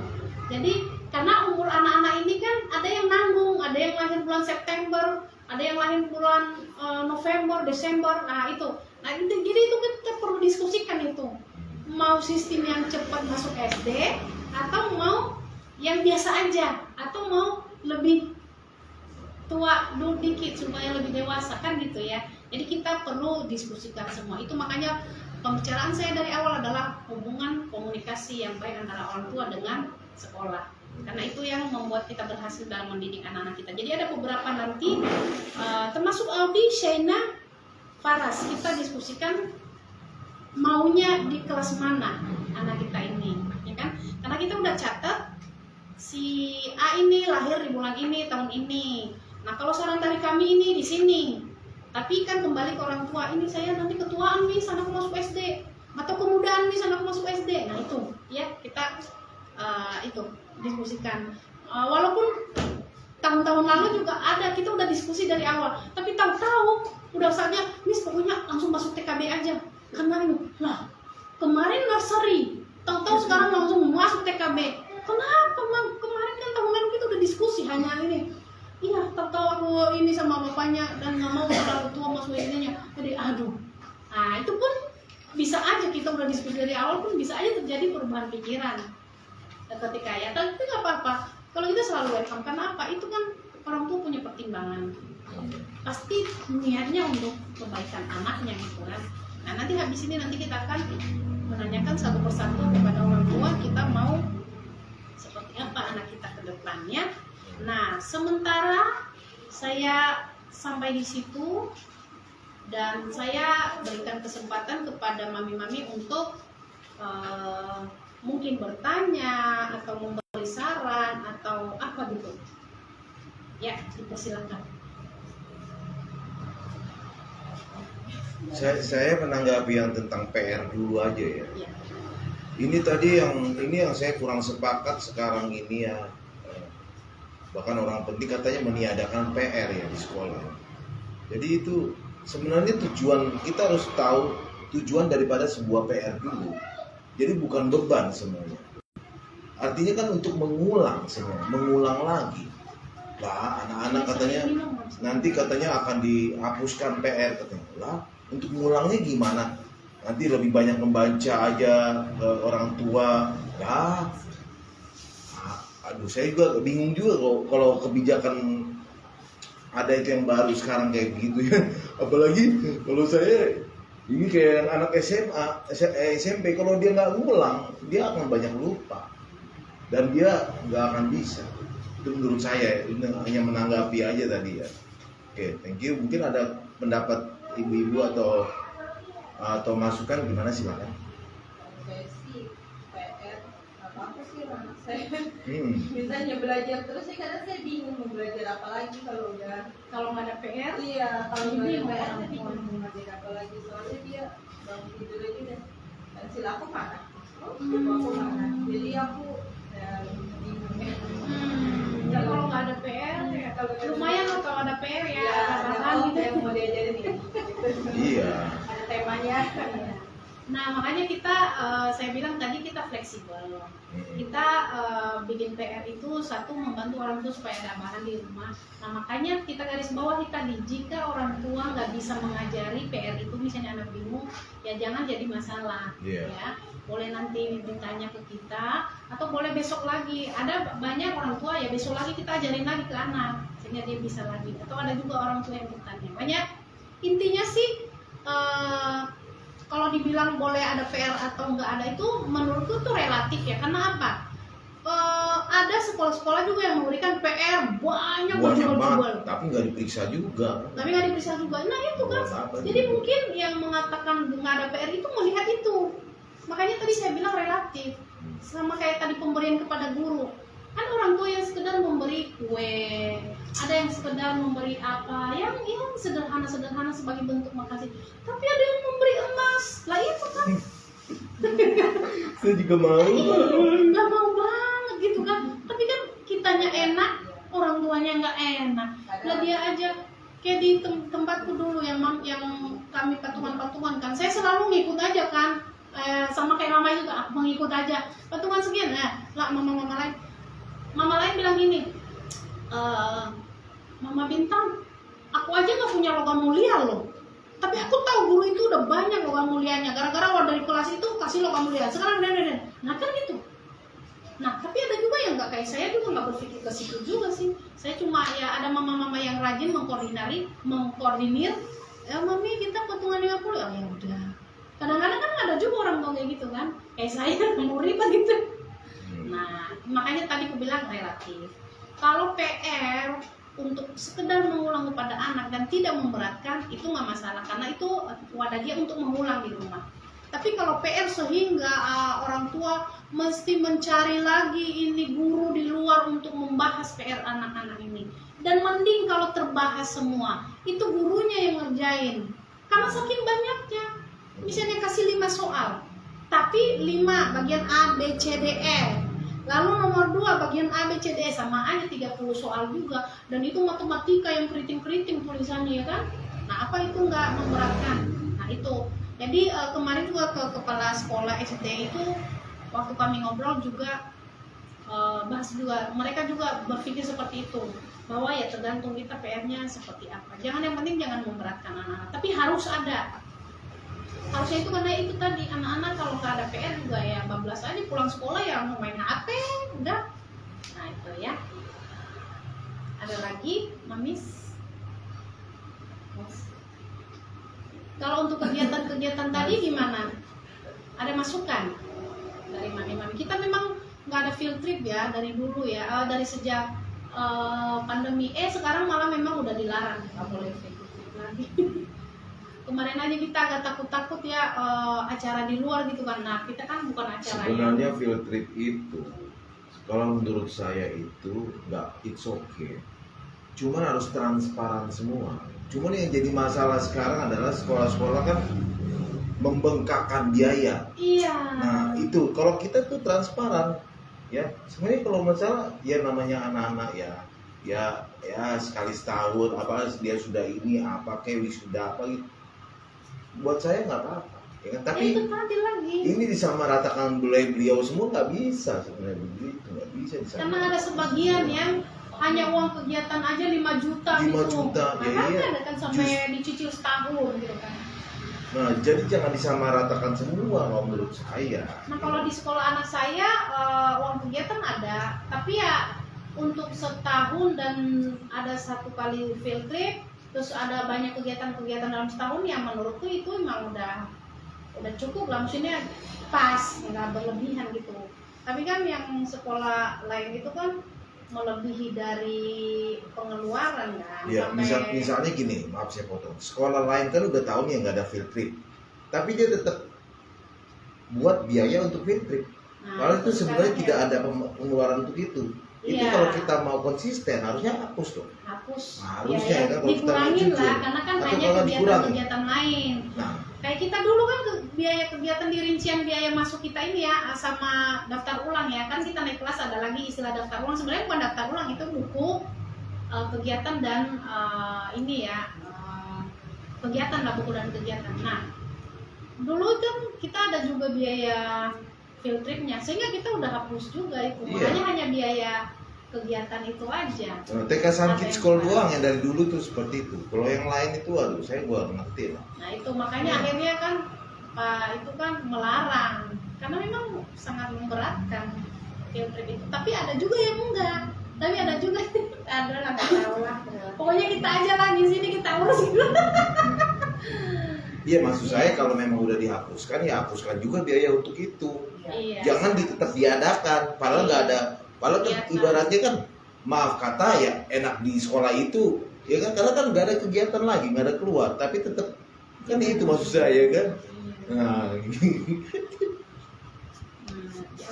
Jadi karena umur anak-anak ini kan ada yang nanggung, ada yang lahir bulan September, ada yang lahir bulan November, Desember, nah itu. Nah jadi itu kita perlu diskusikan itu. Mau sistem yang cepat masuk SD atau mau yang biasa aja, atau mau lebih tua dulu dikit supaya lebih dewasa kan gitu ya. Jadi kita perlu diskusikan semua itu. Makanya pembicaraan saya dari awal adalah hubungan komunikasi yang baik antara orang tua dengan sekolah, karena itu yang membuat kita berhasil dalam mendidik anak-anak kita. Jadi ada beberapa nanti termasuk Audi, Shaina, Faras, kita diskusikan maunya di kelas mana anak kita ini, ya kan? Karena kita udah catat si A ini lahir di bulan ini, tahun ini. Nah kalau saran dari kami ini di sini, tapi kan kembali ke orang tua, ini saya nanti ketuaan nih, sana aku masuk SD, atau kemudaan nih, sana aku masuk SD. Nah itu ya kita itu diskusikan. Walaupun tahun-tahun lalu juga ada, kita udah diskusi dari awal, tapi tahu-tahu udah saatnya, Miss pokoknya langsung masuk TKB aja. Karena ini, lah kemarin nursery, tahu-tahu sekarang langsung masuk TKB. Kenapa, Mam? Kemarin kan tahun lalu kita udah diskusi hanya ini. Iya, tahu-tahu aku ini sama bapaknya dan nggak mau terlalu tua masuk SD-nya. Jadi aduh. Nah itu pun bisa aja, kita udah diskusi dari awal pun bisa aja terjadi perubahan pikiran ketika ya. Tapi nggak apa-apa. Kalau kita selalu welcome, karena apa? Itu kan orang tua punya pertimbangan. Pasti niatnya untuk kebaikan anaknya gitu kan. Nah nanti habis ini nanti kita akan menanyakan satu persatu kepada orang tua, kita mau seperti apa anak kita ke depannya. Nah, sementara saya sampai di situ dan saya berikan kesempatan kepada mami-mami untuk mungkin bertanya atau memberi saran atau apa gitu. Ya, dipersilakan. Saya menanggapi yang tentang PR dulu aja ya. Ya. Ini tadi yang saya kurang sepakat sekarang ini ya. Bahkan orang penting katanya meniadakan PR ya di sekolah. Jadi itu sebenarnya tujuan, kita harus tahu tujuan daripada sebuah PR dulu. Jadi bukan beban sebenarnya. Artinya kan untuk mengulang semua, mengulang lagi. Lah anak-anak katanya nanti katanya akan dihapuskan PR katanya. Lah untuk mengulangnya gimana? Nanti lebih banyak membaca aja ke orang tua. Lah aduh, saya juga bingung juga kalau kebijakan ada itu yang baru sekarang kayak begitu ya. Apalagi kalau saya ini kayak anak SMA, SMP, kalau dia nggak ngulang, dia akan banyak lupa dan dia nggak akan bisa. Itu menurut saya, ini hanya menanggapi aja tadi ya. Oke, thank you. Mungkin ada pendapat ibu-ibu atau masukan gimana, silakan. Saya sih PR apa sih anak saya mintanya belajar terus sih, karena saya bingung mau belajar apa lagi kalau Kalau nggak ada PR, iya kalau Ini nggak yang ada PR PR. saya bingung mau belajar apa lagi, soalnya dia bangun tidur aja dan pensil aku mana, buku aku mana, jadi aku bingung ya. ya kalau nggak ada PR, ya lumayan lah kalau ada PR ya. Ya, Tambahan ada gitu. yang mau diajarin nih. Iya. Ada temanya. Nah makanya kita, saya bilang tadi kita fleksibel. Kita bikin PR itu satu membantu orang tua supaya ada bahan di rumah. Nah makanya kita garis bawahi tadi, jika orang tua nggak bisa mengajari PR itu, misalnya anak bingung, ya jangan jadi masalah. Iya. Ya boleh nanti ditanya ke kita atau boleh besok lagi. Ada banyak orang tua ya besok lagi kita ajarin lagi ke anak sehingga dia bisa lagi. Atau ada juga orang tua yang bertanya. Banyak. Intinya sih kalau dibilang boleh ada PR atau nggak ada itu menurutku tuh relatif ya. Karena apa? Ada sekolah-sekolah juga yang memberikan PR banyak berjubel-jubel, banget, tapi nggak diperiksa juga. tapi nggak diperiksa juga. Nah itu kan. Jadi mungkin yang mengatakan nggak ada PR itu melihat itu. Makanya tadi saya bilang relatif. Sama kayak tadi pemberian kepada guru. Ada orang tua yang sekedar memberi kue, ada yang sekedar memberi apa, yang sederhana-sederhana sebagai bentuk makasih. Tapi ada yang memberi emas, lah itu kan. Saya juga mau. Nggak mau banget gitu kan. Tapi kan kitanya enak, orang tua yang nggak enak. Lah dia aja kayak di tempatku dulu yang kami patungan kan, saya selalu ngikut aja kan, sama kayak mama juga, aku mengikut aja patungan sekian, lah mama lain bilang gini, Mama Bintang, aku aja nggak punya logam mulia loh, tapi aku tahu guru itu udah banyak logam mulianya, gara-gara awal dari kelas itu kasih logam mulia, sekarang nah kan gitu. Nah, tapi ada juga yang nggak kayak saya juga nggak berpikir ke situ juga sih. Saya cuma ya ada mama-mama yang rajin mengkoordinir. Mami kita patungan 50, ya udah. Kadang-kadang kan ada juga orang tua kayak gitu kan. Kayak saya mau ribet gitu. Nah, makanya tadi aku bilang relatif. Kalau PR untuk sekedar mengulang kepada anak dan tidak memberatkan itu nggak masalah karena itu wadah dia untuk mengulang di rumah. Tapi kalau PR sehingga orang tua mesti mencari lagi ini guru di luar untuk membahas PR anak-anak ini. Dan mending kalau terbahas semua, itu gurunya yang ngerjain. Karena saking banyaknya. Misalnya kasih 5 soal, tapi 5 bagian A, B, C, D, E. Lalu nomor 2 bagian A, B, C, D, E sama aja 30 soal juga. Dan itu matematika yang keriting-keriting tulisannya ya kan. Nah apa itu nggak memberatkan? Nah itu. Jadi kemarin juga ke kepala sekolah SD itu waktu kami ngobrol juga bahas juga, mereka juga berpikir seperti itu bahwa ya tergantung kita PR-nya seperti apa. Jangan yang penting jangan memberatkan anak-anak, tapi harus ada. Harusnya itu karena itu tadi anak-anak kalau nggak ada PR juga ya bablas aja pulang sekolah ya mau main HP udah. Nah itu ya. Ada lagi, Mamis? Kalau untuk kegiatan-kegiatan tadi gimana? Ada masukan dari mami-mami? Kita memang nggak ada field trip ya dari dulu ya, dari sejak pandemi. Sekarang malah memang udah dilarang, nggak boleh field trip lagi. Kemarin aja kita agak takut-takut ya acara di luar gitu kan. Nah kita kan bukan acara sebenarnya field trip itu, kalau menurut saya itu nggak, it's okay. Cuman harus transparan semua. Cuman yang jadi masalah sekarang adalah sekolah-sekolah kan membengkakkan biaya. Iya. Nah itu kalau kita tuh transparan, ya sebenarnya kalau masalah ya namanya anak-anak ya sekali setahun apa dia sudah ini apa kayak wisuda apa gitu. Buat saya nggak apa-apa. Ya kan? Tapi itu tadi lagi. ini disamaratakan beliau semua nggak bisa sebenarnya begitu, nggak bisa disamaratakan. Karena ada sebagian yang hanya uang kegiatan aja 5 juta 5 gitu. juta, ya Makanya iya. ada kan sampai dicicil setahun gitu kan. Nah, jadi jangan disamaratakan semua kalau menurut saya. Nah, kalau di sekolah anak saya uang kegiatan ada, tapi ya untuk setahun dan ada 1 kali field trip, terus ada banyak kegiatan-kegiatan dalam setahun yang menurutku itu memang udah cukup lah, maksudnya pas, nggak berlebihan gitu. Tapi kan yang sekolah lain itu kan melebihi dari pengeluaran kan. Ya, sampai... misalnya gini, maaf saya potong. Sekolah lain kan udah tahun yang nggak ada field trip, tapi dia tetap buat biaya untuk field trip. Kalau itu sebenarnya tidak ada pengeluaran untuk itu. Itu Iya. kalau kita mau konsisten harusnya hapus dong. Hapus. Harusnya ya, kan kalau kita mau dikurangin jujur. lah, karena kan Atau banyak kalau dikurangi. kegiatan-kegiatan lain. Nah, Kayak kita dulu kan biaya kegiatan di rincian biaya masuk kita ini ya sama daftar ulang ya, kan kita naik kelas ada lagi istilah daftar ulang. Sebenarnya bukan daftar ulang, itu buku kegiatan dan ini ya kegiatan lah, buku dan kegiatan. Nah dulu kan kita ada juga biaya field tripnya, sehingga kita udah hapus juga itu. Iya. Makanya hanya biaya kegiatan itu aja. TK Sankit School doang yang dari dulu tuh seperti itu. Kalau yang lain itu aduh saya gua ngerti lah. Nah itu makanya akhirnya kan Pak itu kan melarang karena memang sangat memberatkan field trip itu. Tapi ada juga yang enggak. Tapi ada juga ada lah, nggak tahu lah. Pokoknya kita aja lah di sini kita urus gitu. Iya, maksud saya kalau memang udah dihapuskan ya hapuskan juga biaya untuk itu. Iya. Jangan tetap diadakan, padahal nggak ada. Padahal kan Kegiatan. ibaratnya kan maaf kata ya enak di sekolah itu, ya kan karena kan nggak ada kegiatan lagi, nggak ada keluar, tapi tetap kan itu maksud saya kan. Nah,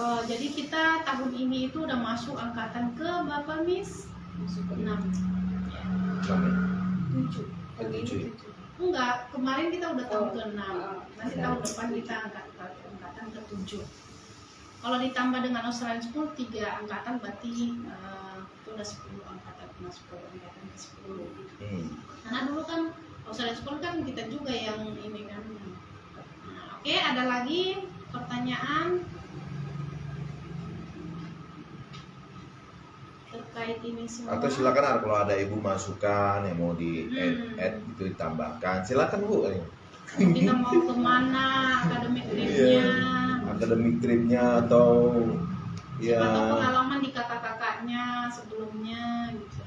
Jadi kita tahun ini itu udah masuk angkatan ke berapa, Miss? Masuk ke 6. Sampai 7. Enggak, kemarin kita udah tahun ke 6. Nanti tahun depan kita angkatan ke 7. Kalau ditambah dengan Australian School 3 angkatan berarti udah 10 angkatan ke 10 angkatan ke 10 gitu. Karena dulu kan kalau saya sekolah kan kita juga yang ini kan. Nah, oke, ada lagi pertanyaan terkait ini semua? Atau silakan kalau ada ibu masukan yang mau di add itu ditambahkan, silakan Bu. Kita mau kemana akademik tripnya? Akademik tripnya atau ya Atau pengalaman di kakak-kakaknya sebelumnya gitu.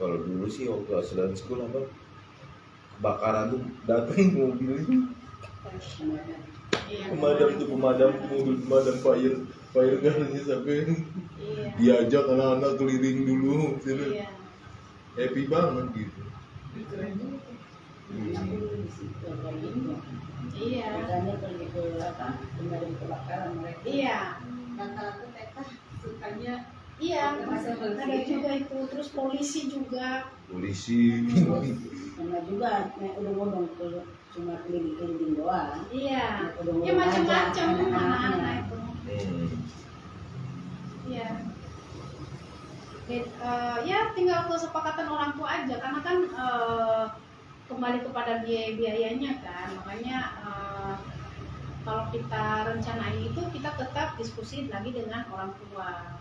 Kalau dulu sih waktu asal sekolah apa kebakaran tuh datang mobil Iya. pemadam mobil pemadam fire gunnya sampai Iya. diajak anak-anak keliling dulu sini. Iya. Happy banget gitu. Iya. Iya. Rata-rata mereka sukanya Iya. Ada juga itu. Terus polisi juga. Polisi. Sama juga naik udung-udung cuma keliling-keliling doang. Iya. Udung-udung Ya macam-macam aja, anak-anak itu. Iya. Ya tinggal kesepakatan orang tua aja karena kan kembali kepada biaya-biayanya kan, makanya kalau kita rencanain itu kita tetap diskusi lagi dengan orang tua.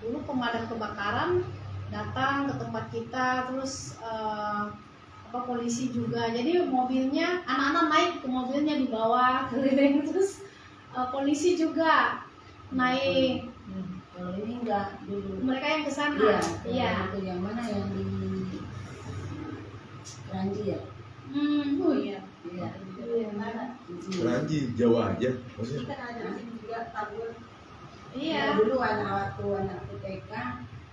Dulu pemadam kebakaran datang ke tempat kita, terus polisi juga, jadi mobilnya anak-anak naik ke mobilnya di bawah keliling, terus polisi juga naik. Kalau ini enggak dulu. Mereka yang ke sana. Iya. Iya. Itu yang mana yang di Keranji ya? Oh iya. Iya. Keranji Jawa aja maksudnya. kan ada di sini juga tabur. Iya. Dulu waktu anak TK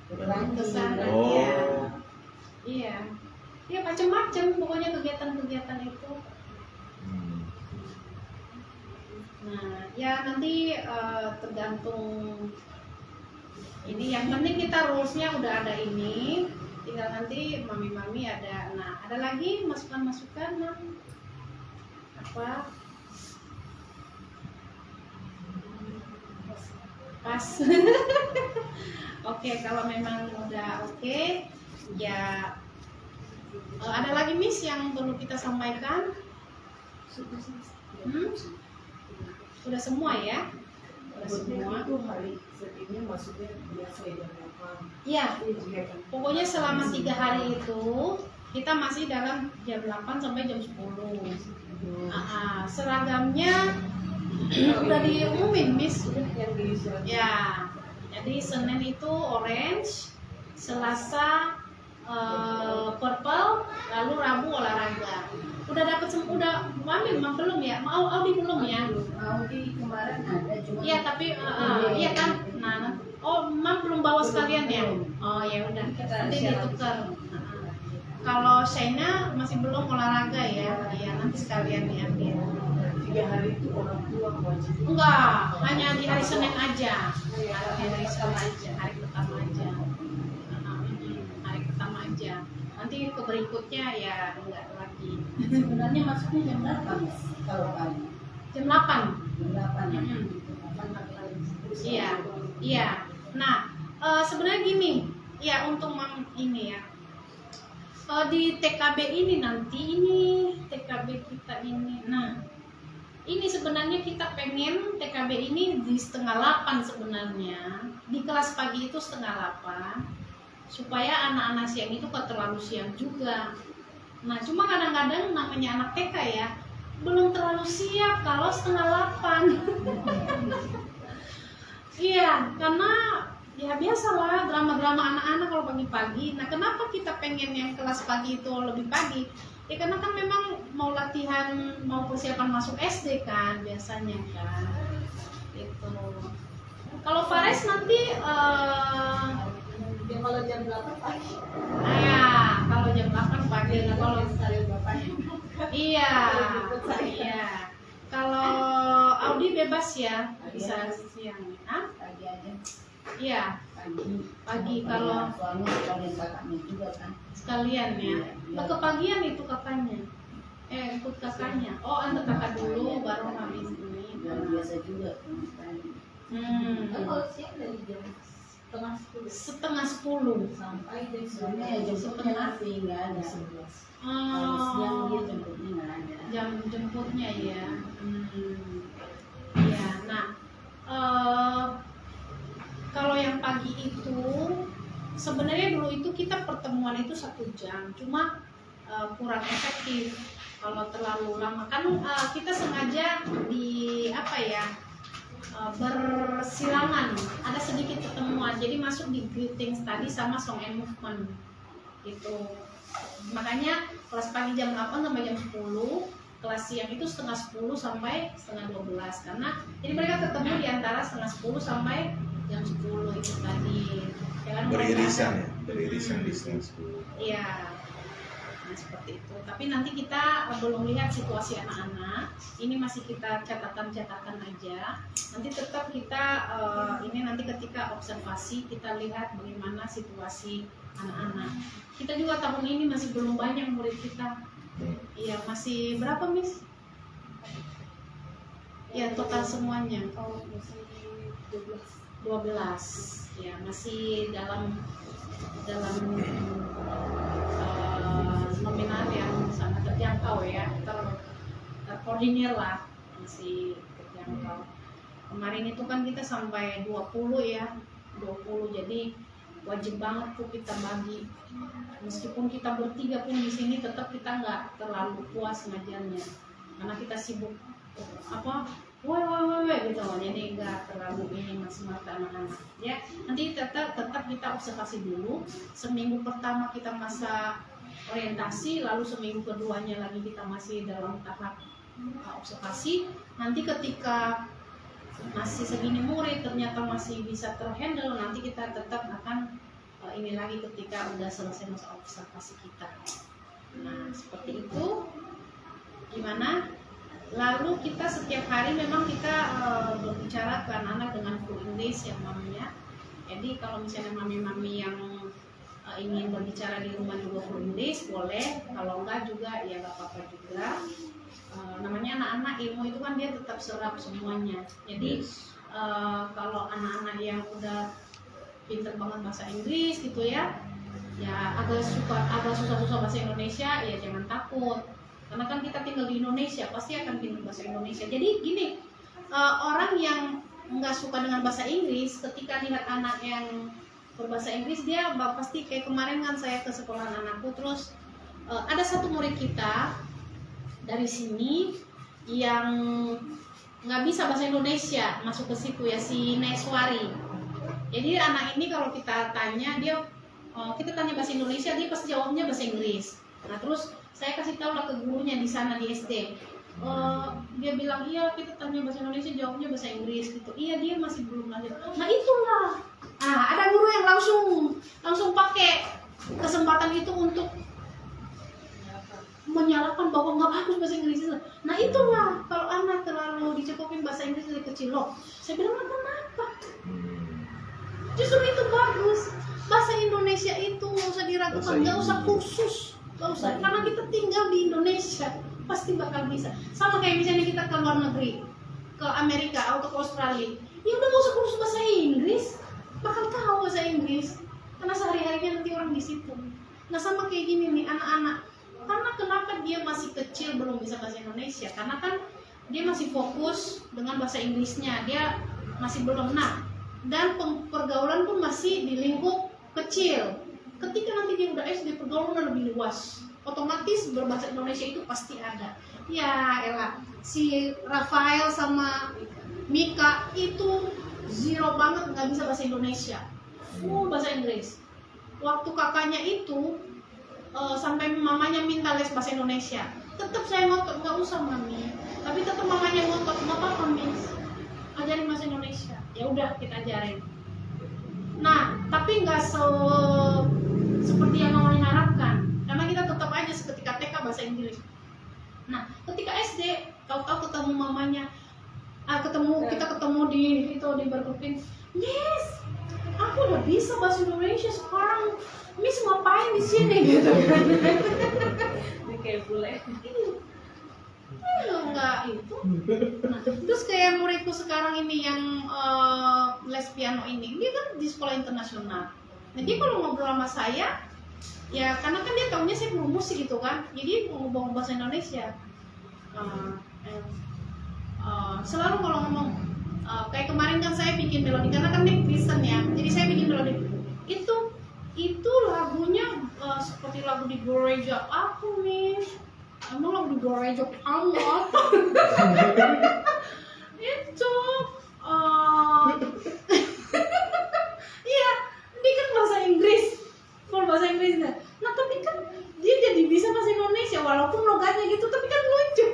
ke Keranji. Ke sana. Oh. Iya. Iya macam-macam pokoknya kegiatan-kegiatan itu. Nah, ya nanti tergantung ini, yang penting kita rulesnya udah ada ini, tinggal nanti mami-mami ada. Nah, ada lagi masukan-masukan apa? Pas. Oke, kalau memang udah oke, ya ada lagi Miss yang perlu kita sampaikan? Sudah semua ya? Sudah semua. Itu hari ini maksudnya biasa ya jam 8. Iya. Pokoknya selama 3 hari itu kita masih dalam jam 8 sampai jam 10. Seragamnya udah diumumin Miss. Yang di surat. Ya. Jadi Senin itu orange, Selasa purple, lalu Rabu olahraga. Udah dapat udah Mami belum ya? Mau Audi belum ya? Audi kemarin ada cuma. Iya tapi iya kan. Nah, Mam belum bawa sekalian ya? Oh ya udah, nanti ditukar. Kalau Shaina masih belum olahraga ya? Iya nanti sekalian diambil. 3 hari itu orang tua wajib. Enggak, hanya di hari Senin aja. Hari pertama aja, hari pertama aja. Hari pertama aja. Nanti ke berikutnya ya enggak lagi. Sebenarnya masuknya jam berapa Mas? Kalau pagi? Jam 8. Jam 8 ya. Iya, iya. Nah, sebenarnya gini, ya untuk ini ya. Di TKB ini nanti TKB kita ini. Nah, ini sebenarnya kita pengen TKB ini di 7:30 sebenarnya. Di kelas pagi itu 7:30 supaya anak-anak siang itu gak terlalu siang juga. Nah, cuma kadang-kadang namanya anak TK ya, belum terlalu siap kalau 7:30. Iya, karena ya biasalah drama-drama anak-anak kalau pagi-pagi. Nah, kenapa kita pengen yang kelas pagi itu lebih pagi? Ya karena kan memang mau latihan, mau persiapan masuk SD kan biasanya kan. Itu. Kalau Fares nanti Ya kalau jam 8 pagi. ya, kalau jam 8 pagi. Nah, kalau Sekalian bapaknya. iya. Iya. Kalau Audi bebas ya, bisa siang. Hah? Pagi aja. Iya, pagi kalau soalnya sekalian kakaknya juga kan. sekalian ya. Kepagian itu kakaknya. Ikut kakaknya. Oh, antar kakak dulu baru habis ini. Dan biasa juga kan. Kan kalau siang dari jam setengah 10 setengah 10 sampai jam 9 ya jemputnya nanti nggak ada. Kalau siang dia jemputnya nggak ada. jam jemputnya ya. Ya, nah kalau yang pagi itu sebenarnya dulu itu kita pertemuan itu 1 jam, cuma kurang efektif kalau terlalu lama kan. Kita sengaja di apa ya, bersilangan, ada sedikit pertemuan, jadi masuk di greetings tadi sama song and movement gitu. Makanya kelas pagi jam 8 sampai jam 10, kelas siang itu setengah 10 sampai setengah 12, karena jadi mereka ketemu di antara setengah 10 sampai jam 10 itu tadi ya kan. Beririsan ya, beririsan di setengah 10. Iya, nah seperti itu. Tapi nanti kita belum lihat situasi anak-anak, ini masih kita catatan-catatan aja. Nanti tetap kita ini nanti ketika observasi kita lihat bagaimana situasi anak-anak. Kita juga tahun ini masih belum banyak murid kita. Iya, masih berapa, Miss? Ya, total semuanya. Oh, masih 12. Ya, masih dalam nominal yang sangat terjangkau ya, terkoordinir lah, masih terjangkau. Kemarin itu kan kita sampai 20 ya, 20, jadi wajib banget tuh kita bagi. Meskipun kita bertiga pun di sini tetap kita nggak terlalu puas ngajarnya, karena kita sibuk woi gitu loh, jadi nggak terlalu ini mata anak-anak ya. Nanti tetap kita observasi dulu. Seminggu pertama kita masa orientasi, lalu seminggu keduanya lagi kita masih dalam tahap observasi. Nanti ketika masih segini murid ternyata masih bisa terhandle, nanti kita tetap akan ini lagi ketika udah selesai masa observasi kita. Nah seperti itu. Gimana? Lalu kita setiap hari memang kita berbicara ke anak-anak dengan full English yang maminya. Jadi kalau misalnya mami-mami yang ingin berbicara di rumah juga full English boleh, kalau enggak juga ya nggak apa-apa juga. Namanya anak-anak ilmu itu kan dia tetap serap semuanya. Jadi kalau anak-anak yang udah pinter banget bahasa Inggris gitu ya agak susah-susah bahasa Indonesia ya jangan takut. Karena kan kita tinggal di Indonesia, pasti akan pintar bahasa Indonesia. Jadi gini, orang yang nggak suka dengan bahasa Inggris, ketika lihat anak yang berbahasa Inggris, dia pasti kayak kemarin kan saya ke sekolahan anakku, terus ada satu murid kita dari sini yang nggak bisa bahasa Indonesia, masuk ke situ ya, si Neswari. Jadi anak ini kalau kita tanya, kita tanya bahasa Indonesia, dia pasti jawabnya bahasa Inggris. Nah terus saya kasih tahu lah ke gurunya di sana di SD. Dia bilang iya kita tanya bahasa Indonesia jawabnya bahasa Inggris gitu. Iya dia masih belum belajar. Nah itulah. Ada guru yang langsung pakai kesempatan itu untuk menyalahkan bahwa nggak bagus bahasa Inggris. Nah itulah kalau anak terlalu dicukupin bahasa Inggris dari kecil loh. Saya bilang kenapa? Justru itu bagus. Bahasa Indonesia itu nggak usah diragukan, nggak usah kursus. Gak usah, karena kita tinggal di Indonesia pasti bakal bisa. Sama kayak misalnya kita ke luar negeri, ke Amerika atau ke Australia, ya udah gak usah kursus bahasa Inggris, bakal tahu bahasa Inggris, karena sehari-harinya nanti orang di situ. Nah sama kayak gini nih anak-anak, karena kenapa dia masih kecil belum bisa bahasa Indonesia? Karena kan dia masih fokus dengan bahasa Inggrisnya, dia masih belum dan pergaulan pun masih di lingkup kecil. Ketika nanti dia udah SD, pergaulan lebih luas, otomatis berbahasa Indonesia itu pasti ada. Ya elah, si Rafael sama Mika itu zero banget, nggak bisa bahasa Indonesia, full bahasa Inggris. Waktu kakaknya itu sampai mamanya minta les bahasa Indonesia, tetap saya ngotot, nggak usah mami, tapi tetap mamanya ngotot, nggak apa-apa miss, ajarin bahasa Indonesia. Ya udah kita ajarin. Nah tapi nggak seperti yang mamanya harapkan, karena kita tetap aja ketika TK bahasa Inggris. Nah ketika SD tahu-tahu ketemu mamanya, kita ketemu di Berkepin, yes aku udah bisa bahasa Indonesia sekarang, miss ngapain di sini gitu kan. Ini kayak bule. enggak itu. Nah, terus kayak muridku sekarang ini yang les piano ini, dia kan di sekolah internasional. Nah dia kalau ngobrol sama saya, ya karena kan dia tahunya saya guru musik gitu kan, jadi mau ngomong bahasa Indonesia. Selalu kalau ngomong kayak kemarin kan saya bikin melodi karena kan dia Kristen ya, jadi saya bikin melodi itu lagunya seperti lagu di gereja aku nih. Emang lagu di gereja amat. Itu iya, ini kan bahasa Inggris, full bahasa Inggrisnya. Nah tapi kan dia jadi bisa bahasa Indonesia walaupun logatnya gitu, tapi kan lucu.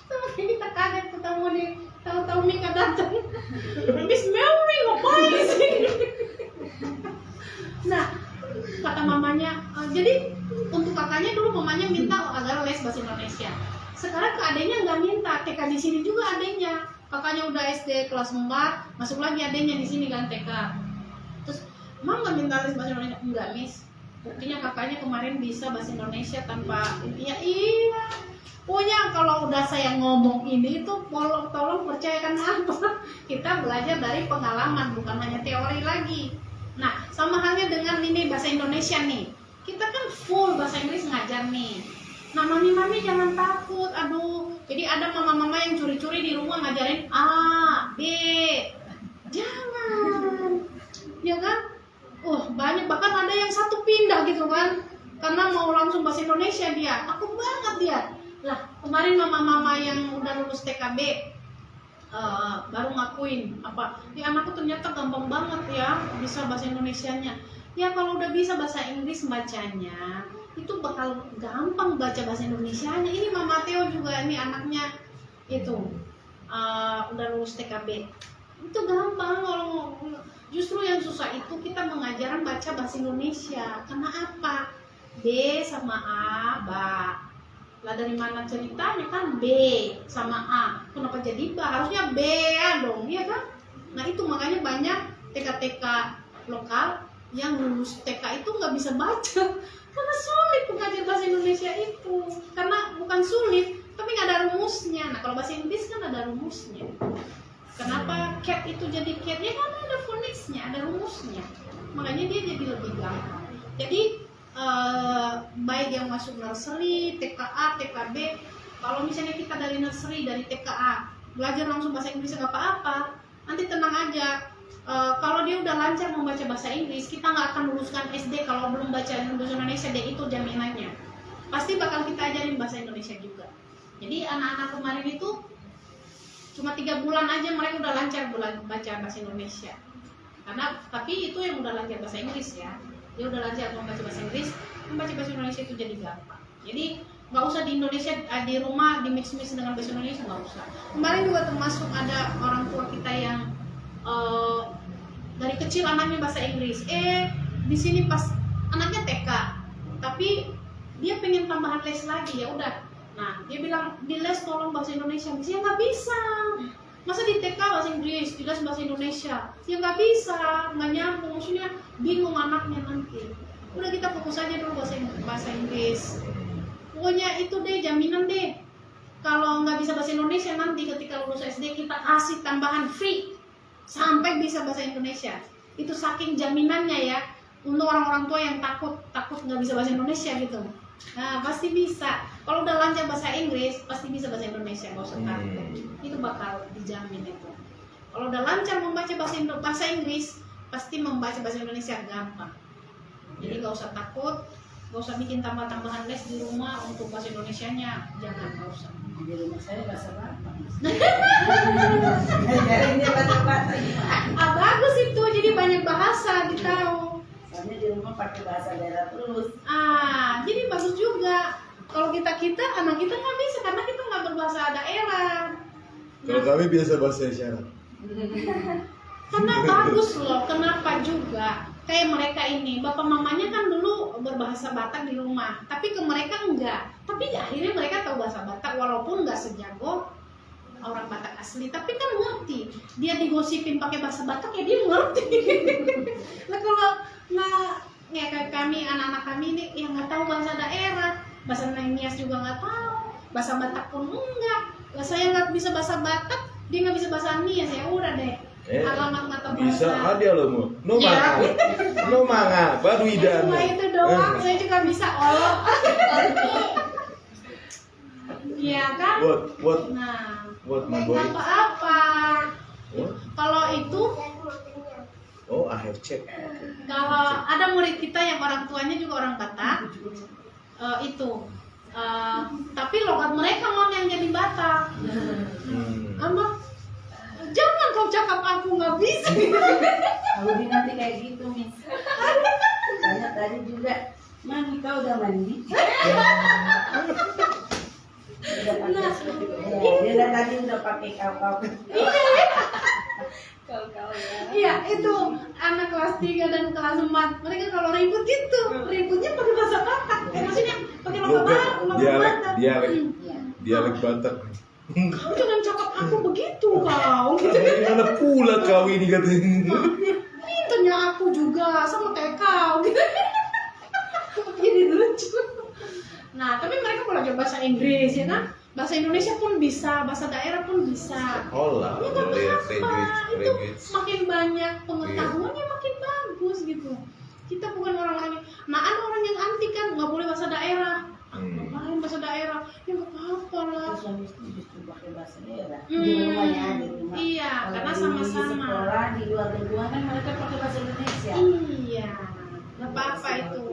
Tapi kita kaget ketemu nih, tahu-tahu Mika datang. Miss Mary ngapain sih? Nah kata mamanya, jadi untuk kakaknya dulu mamanya minta agar les bahasa Indonesia. Sekarang ke adenya nggak minta, TK di sini juga adenya. Kakaknya udah SD kelas 4, masuk lagi adenya di sini kan TK. Terus, "Mam nggak minta les bahasa Indonesia?" "Enggak, Miss." Buktinya kakaknya kemarin bisa bahasa Indonesia tanpa intinya. Iya. Pokoknya kalau udah saya ngomong ini tuh tolong percayakan apa? Kita belajar dari pengalaman, bukan hanya teori lagi. Nah, sama halnya dengan ini bahasa Indonesia nih. Kita kan full bahasa Inggris ngajar nih. Nah, mami jangan takut. Aduh, jadi ada mama-mama yang curi-curi di rumah ngajarin A, B. Jangan. Ya kan? Banyak, bahkan ada yang satu pindah gitu kan. Karena mau langsung bahasa Indonesia dia. Takut banget dia. Lah, kemarin mama-mama yang udah lulus TKB baru ngakuin anakku ternyata gampang banget ya bisa bahasa Indonesianya. Ya kalau udah bisa bahasa Inggris bacanya, itu bakal gampang baca bahasa Indonesianya. Ini Mama Theo juga, ini anaknya itu udah lulus TKB. Itu gampang. Kalau justru yang susah itu kita mengajaran baca bahasa Indonesia. Karena apa? B sama A, ba. Lah dari mana ceritanya kan B sama A, kenapa jadi ba? Harusnya B ya dong, iya kan? Nah itu makanya banyak TK-TK lokal yang lulus TK itu nggak bisa baca karena sulit mengajar bahasa Indonesia itu. Karena bukan sulit, tapi nggak ada rumusnya. Nah kalau bahasa Inggris kan ada rumusnya. Kenapa cat itu jadi cat? Ya karena ada phonicsnya, ada rumusnya. Makanya dia jadi lebih gampang. Jadi baik yang masuk nursery, TKA, TKB, kalau misalnya kita dari nursery, dari TKA belajar langsung bahasa Inggris nggak apa-apa, nanti tenang aja. Kalau dia udah lancar membaca bahasa Inggris, kita nggak akan luluskan SD kalau belum baca bahasa Indonesia, deh itu jaminannya. Pasti bakal kita ajarin bahasa Indonesia juga. Jadi anak-anak kemarin itu cuma 3 bulan aja mereka udah lancar baca bahasa Indonesia. Tapi itu yang udah lancar bahasa Inggris ya. Dia udah lancar membaca bahasa Inggris, membaca bahasa Indonesia itu jadi gampang. Jadi nggak usah di Indonesia di rumah di mix dengan bahasa Indonesia, nggak usah. Kemarin juga termasuk ada orang tua kita yang dari kecil anaknya bahasa Inggris. Di sini pas anaknya TK, tapi dia pengen tambahan les lagi, ya udah. Nah dia bilang di les tolong bahasa Indonesia, bisa nggak bisa. Masa di TK bahasa Inggris, di les bahasa Indonesia, ya nggak bisa, nggak nyambung, maksudnya bingung anaknya nanti. Udah kita fokus aja dulu bahasa Inggris. Pokoknya itu deh jaminan deh. Kalau nggak bisa bahasa Indonesia nanti ketika lulus SD kita kasih tambahan free sampai bisa bahasa Indonesia. Itu saking jaminannya ya untuk orang-orang tua yang takut nggak bisa bahasa Indonesia gitu. Nah pasti bisa. Kalau udah lancar bahasa Inggris pasti bisa bahasa Indonesia, nggak usah takut. Itu bakal dijamin itu. Kalau udah lancar membaca bahasa Inggris pasti membaca bahasa Indonesia gampang. Jadi nggak usah takut, nggak usah bikin tambah-tambahan les di rumah untuk bahasa Indonesianya, jangan, nggak usah. Di rumah saya bahasa Batak. Ngajarinnya bahasa Bagus itu, jadi banyak bahasa ditahu. Soalnya di rumah pakai bahasa daerah terus. Jadi bagus juga. Kalau kita anak kita nggak bisa karena kita nggak berbahasa daerah. Kalau kami biasa bahasa isyarat. Karena bagus loh. Kenapa juga? Kayak mereka ini, bapak mamanya kan dulu berbahasa Batak di rumah, tapi ke mereka enggak. Tapi akhirnya mereka tahu bahasa Batak walaupun nggak sejago orang Batak asli, tapi kan ngerti. Dia digosipin pakai bahasa Batak ya dia ngerti. Nah kalau nggak kayak kami, anak-anak kami ini yang nggak tahu bahasa daerah, bahasa Nias juga nggak tahu, bahasa Batak pun enggak. Saya nggak bisa bahasa Batak, dia nggak bisa bahasa Nias, ya udah deh. Alamat mata bisa bahasa. ada loh mu. No Iya. manga. No manga. Baru idan. Cuma itu doang, saya juga bisa olok. Iya kan? What Nah, my boy? nggak apa-apa. What? Kalau itu, Oh, I have check. kalau ada murid kita yang orang tuanya juga orang Batak, tapi logat mereka mau yang jadi Batak. Apa? Jangan kau cakap aku nggak bisa. Audi nanti kayak gitu, Miss. Saya tadi juga, Mami kau udah mandi? Udah pakai, dia dari tadi udah pakai kau. Kau ya. Iya, itu anak kelas 3 dan kelas 4. Mereka kalau ribut gitu, ributnya pakai bahasa Batak. Maksudnya pakai logat Batak. Dialek Batak. Kau jangan cakap aku begitu kau. Gitu. Gimana pula kau ini katanya? Tanya aku juga sama kayak kau gitu. Jadi lucu. Nah, tapi mereka belajar bahasa Inggris ya kan? Bahasa Indonesia pun bisa, bahasa daerah pun bisa. Sekolah, Ya nggak apa-apa. Itu language. makin banyak pengetahuannya makin bagus gitu. Kita bukan orang-orang yang, nah ada orang yang anti kan, nggak boleh bahasa daerah. Ngapain bahasa daerah? Ya nggak apa-apa lah. Suami justru pakai bahasa daerah. Hmm, Di rumahnya, di rumah. iya, Kalau karena di sama-sama. sekolah, di luar negeri kan mereka pakai bahasa Indonesia. Iya, nggak apa-apa itu.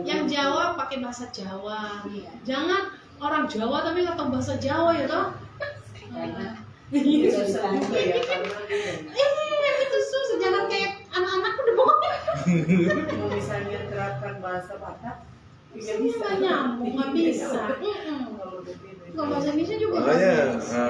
Yang Jawa pakai bahasa Jawa. Iya. Jangan orang Jawa tapi nggak tahu bahasa Jawa ya toh? Karena Iya. susah juga ya karena dia. Itu susah. Jangan kayak anak-anakku di bawah. Kalau misalnya terapkan bahasa Batak, tidak bisa. Nggak nyambung, nggak bisa. Kalau berbeda. Kalau bahasa Indonesia juga nggak Makanya bisa.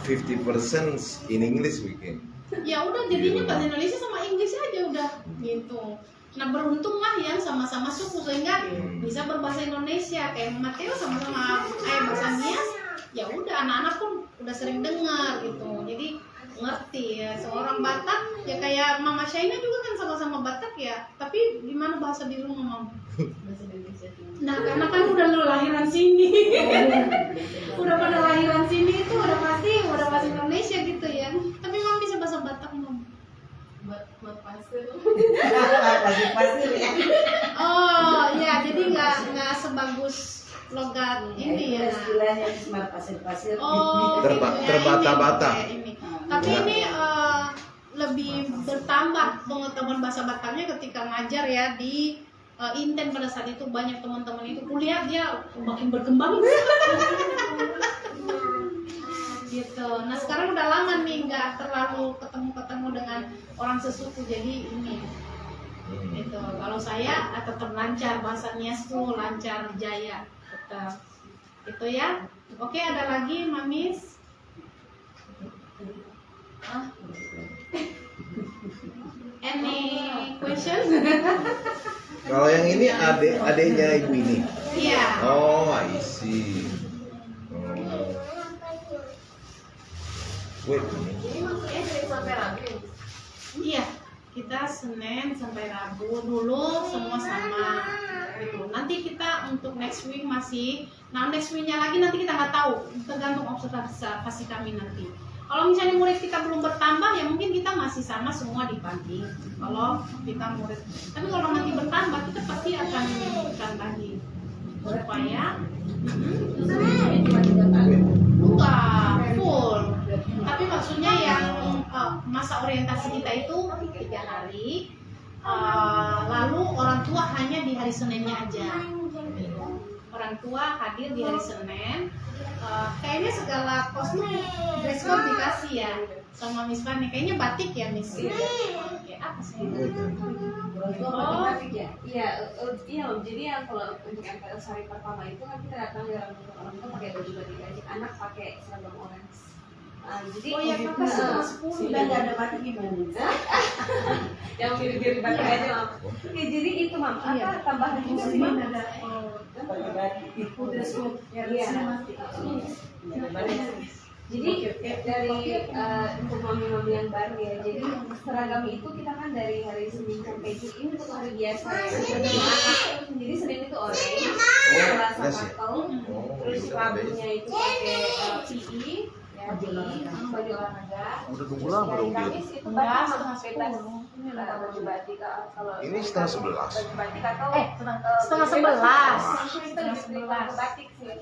50% in English we can. Ya udah jadinya bahasa Indonesia sama Inggris aja udah gitu. Nah beruntung lah yang sama-sama suku sehingga bisa berbahasa Indonesia kayak Mateo sama-sama bahasa Nias. Ya udah anak-anak pun udah sering dengar gitu. Jadi ngerti ya seorang Batak ya kayak Mama Shaina juga kan sama-sama Batak ya. Tapi gimana bahasa di rumah Mam? Bahasa Indonesia juga. Nah karena kan udah lahiran sini. Udah pada lahiran sini itu udah pasti udah bahasa Indonesia gitu ya. Tapi Mam bisa bahasa Batak Mam. Buat pasir. Lagi pasir ya. Oh ya, jadi nggak sebagus logat ini ya. Istilahnya smart pasir-pasir. Oh, gitu ya, terbata-bata. ini. Tapi ini lebih bertambah pengetahuan bahasa Bataknya ketika ngajar ya di Inten pada saat itu banyak teman-teman itu kuliah dia makin berkembang. Gitu. Nah sekarang udah lama nih nggak terlalu ketemu dengan orang sesuku jadi ini. Itu kalau saya tetap lancar bahasa Niasku lancar jaya tetap itu ya. Oke ada lagi Mamis? Any question? Kalau yang ini adiknya ibu ini. Iya. Oh, I see. Oh. Wait. Iya, kita Senin sampai Rabu dulu semua sama. Gitu. Nanti kita untuk next week masih, nah next weeknya lagi nanti kita nggak tahu, tergantung observasi kami nanti. Kalau misalnya murid kita belum bertambah ya mungkin kita masih sama semua di panti. Kalau kita murid, tapi kalau nanti bertambah kita pasti akan lagi supaya enggak full. Tapi maksudnya yang masa orientasi kita itu 3 hari, lalu orang tua hanya di hari Seninnya aja. Orang tua hadir di hari Senin. Kayaknya segala kostum dress code dikasih ya sama Miss Fanny. Kayaknya batik ya Miss. Oke, apa sih? Oh, Iya, Om. Jadi yang kalau untuk MPLS hari pertama itu kan kita datang ya orang tua pakai baju batik aja, anak pakai seragam orange. Jadi Oh ya kakak sekelas 10 sudah nggak ada batik gimana? yang mirip-mirip batik aja, Mam. Oke, jadi itu Mam. Apa tambahan juga sih, Mam? Pakai batik. Iya. Jadi dari untuk mami-mami yang baru ya, jadi seragam itu kita kan dari hari Senin sampai Jumat ini untuk hari biasa ya. Jadi Senin itu orange, Selasa yes ya. purple, terus Rabunya itu pakai PE, ya, baju olahraga. Udah tunggu lama dong dia. Kamis itu Enggak, batik setengah bebas. 10. Baju batik kalau Ini setengah 11. baju batik atau Setengah 11. Setengah 11 batik sih.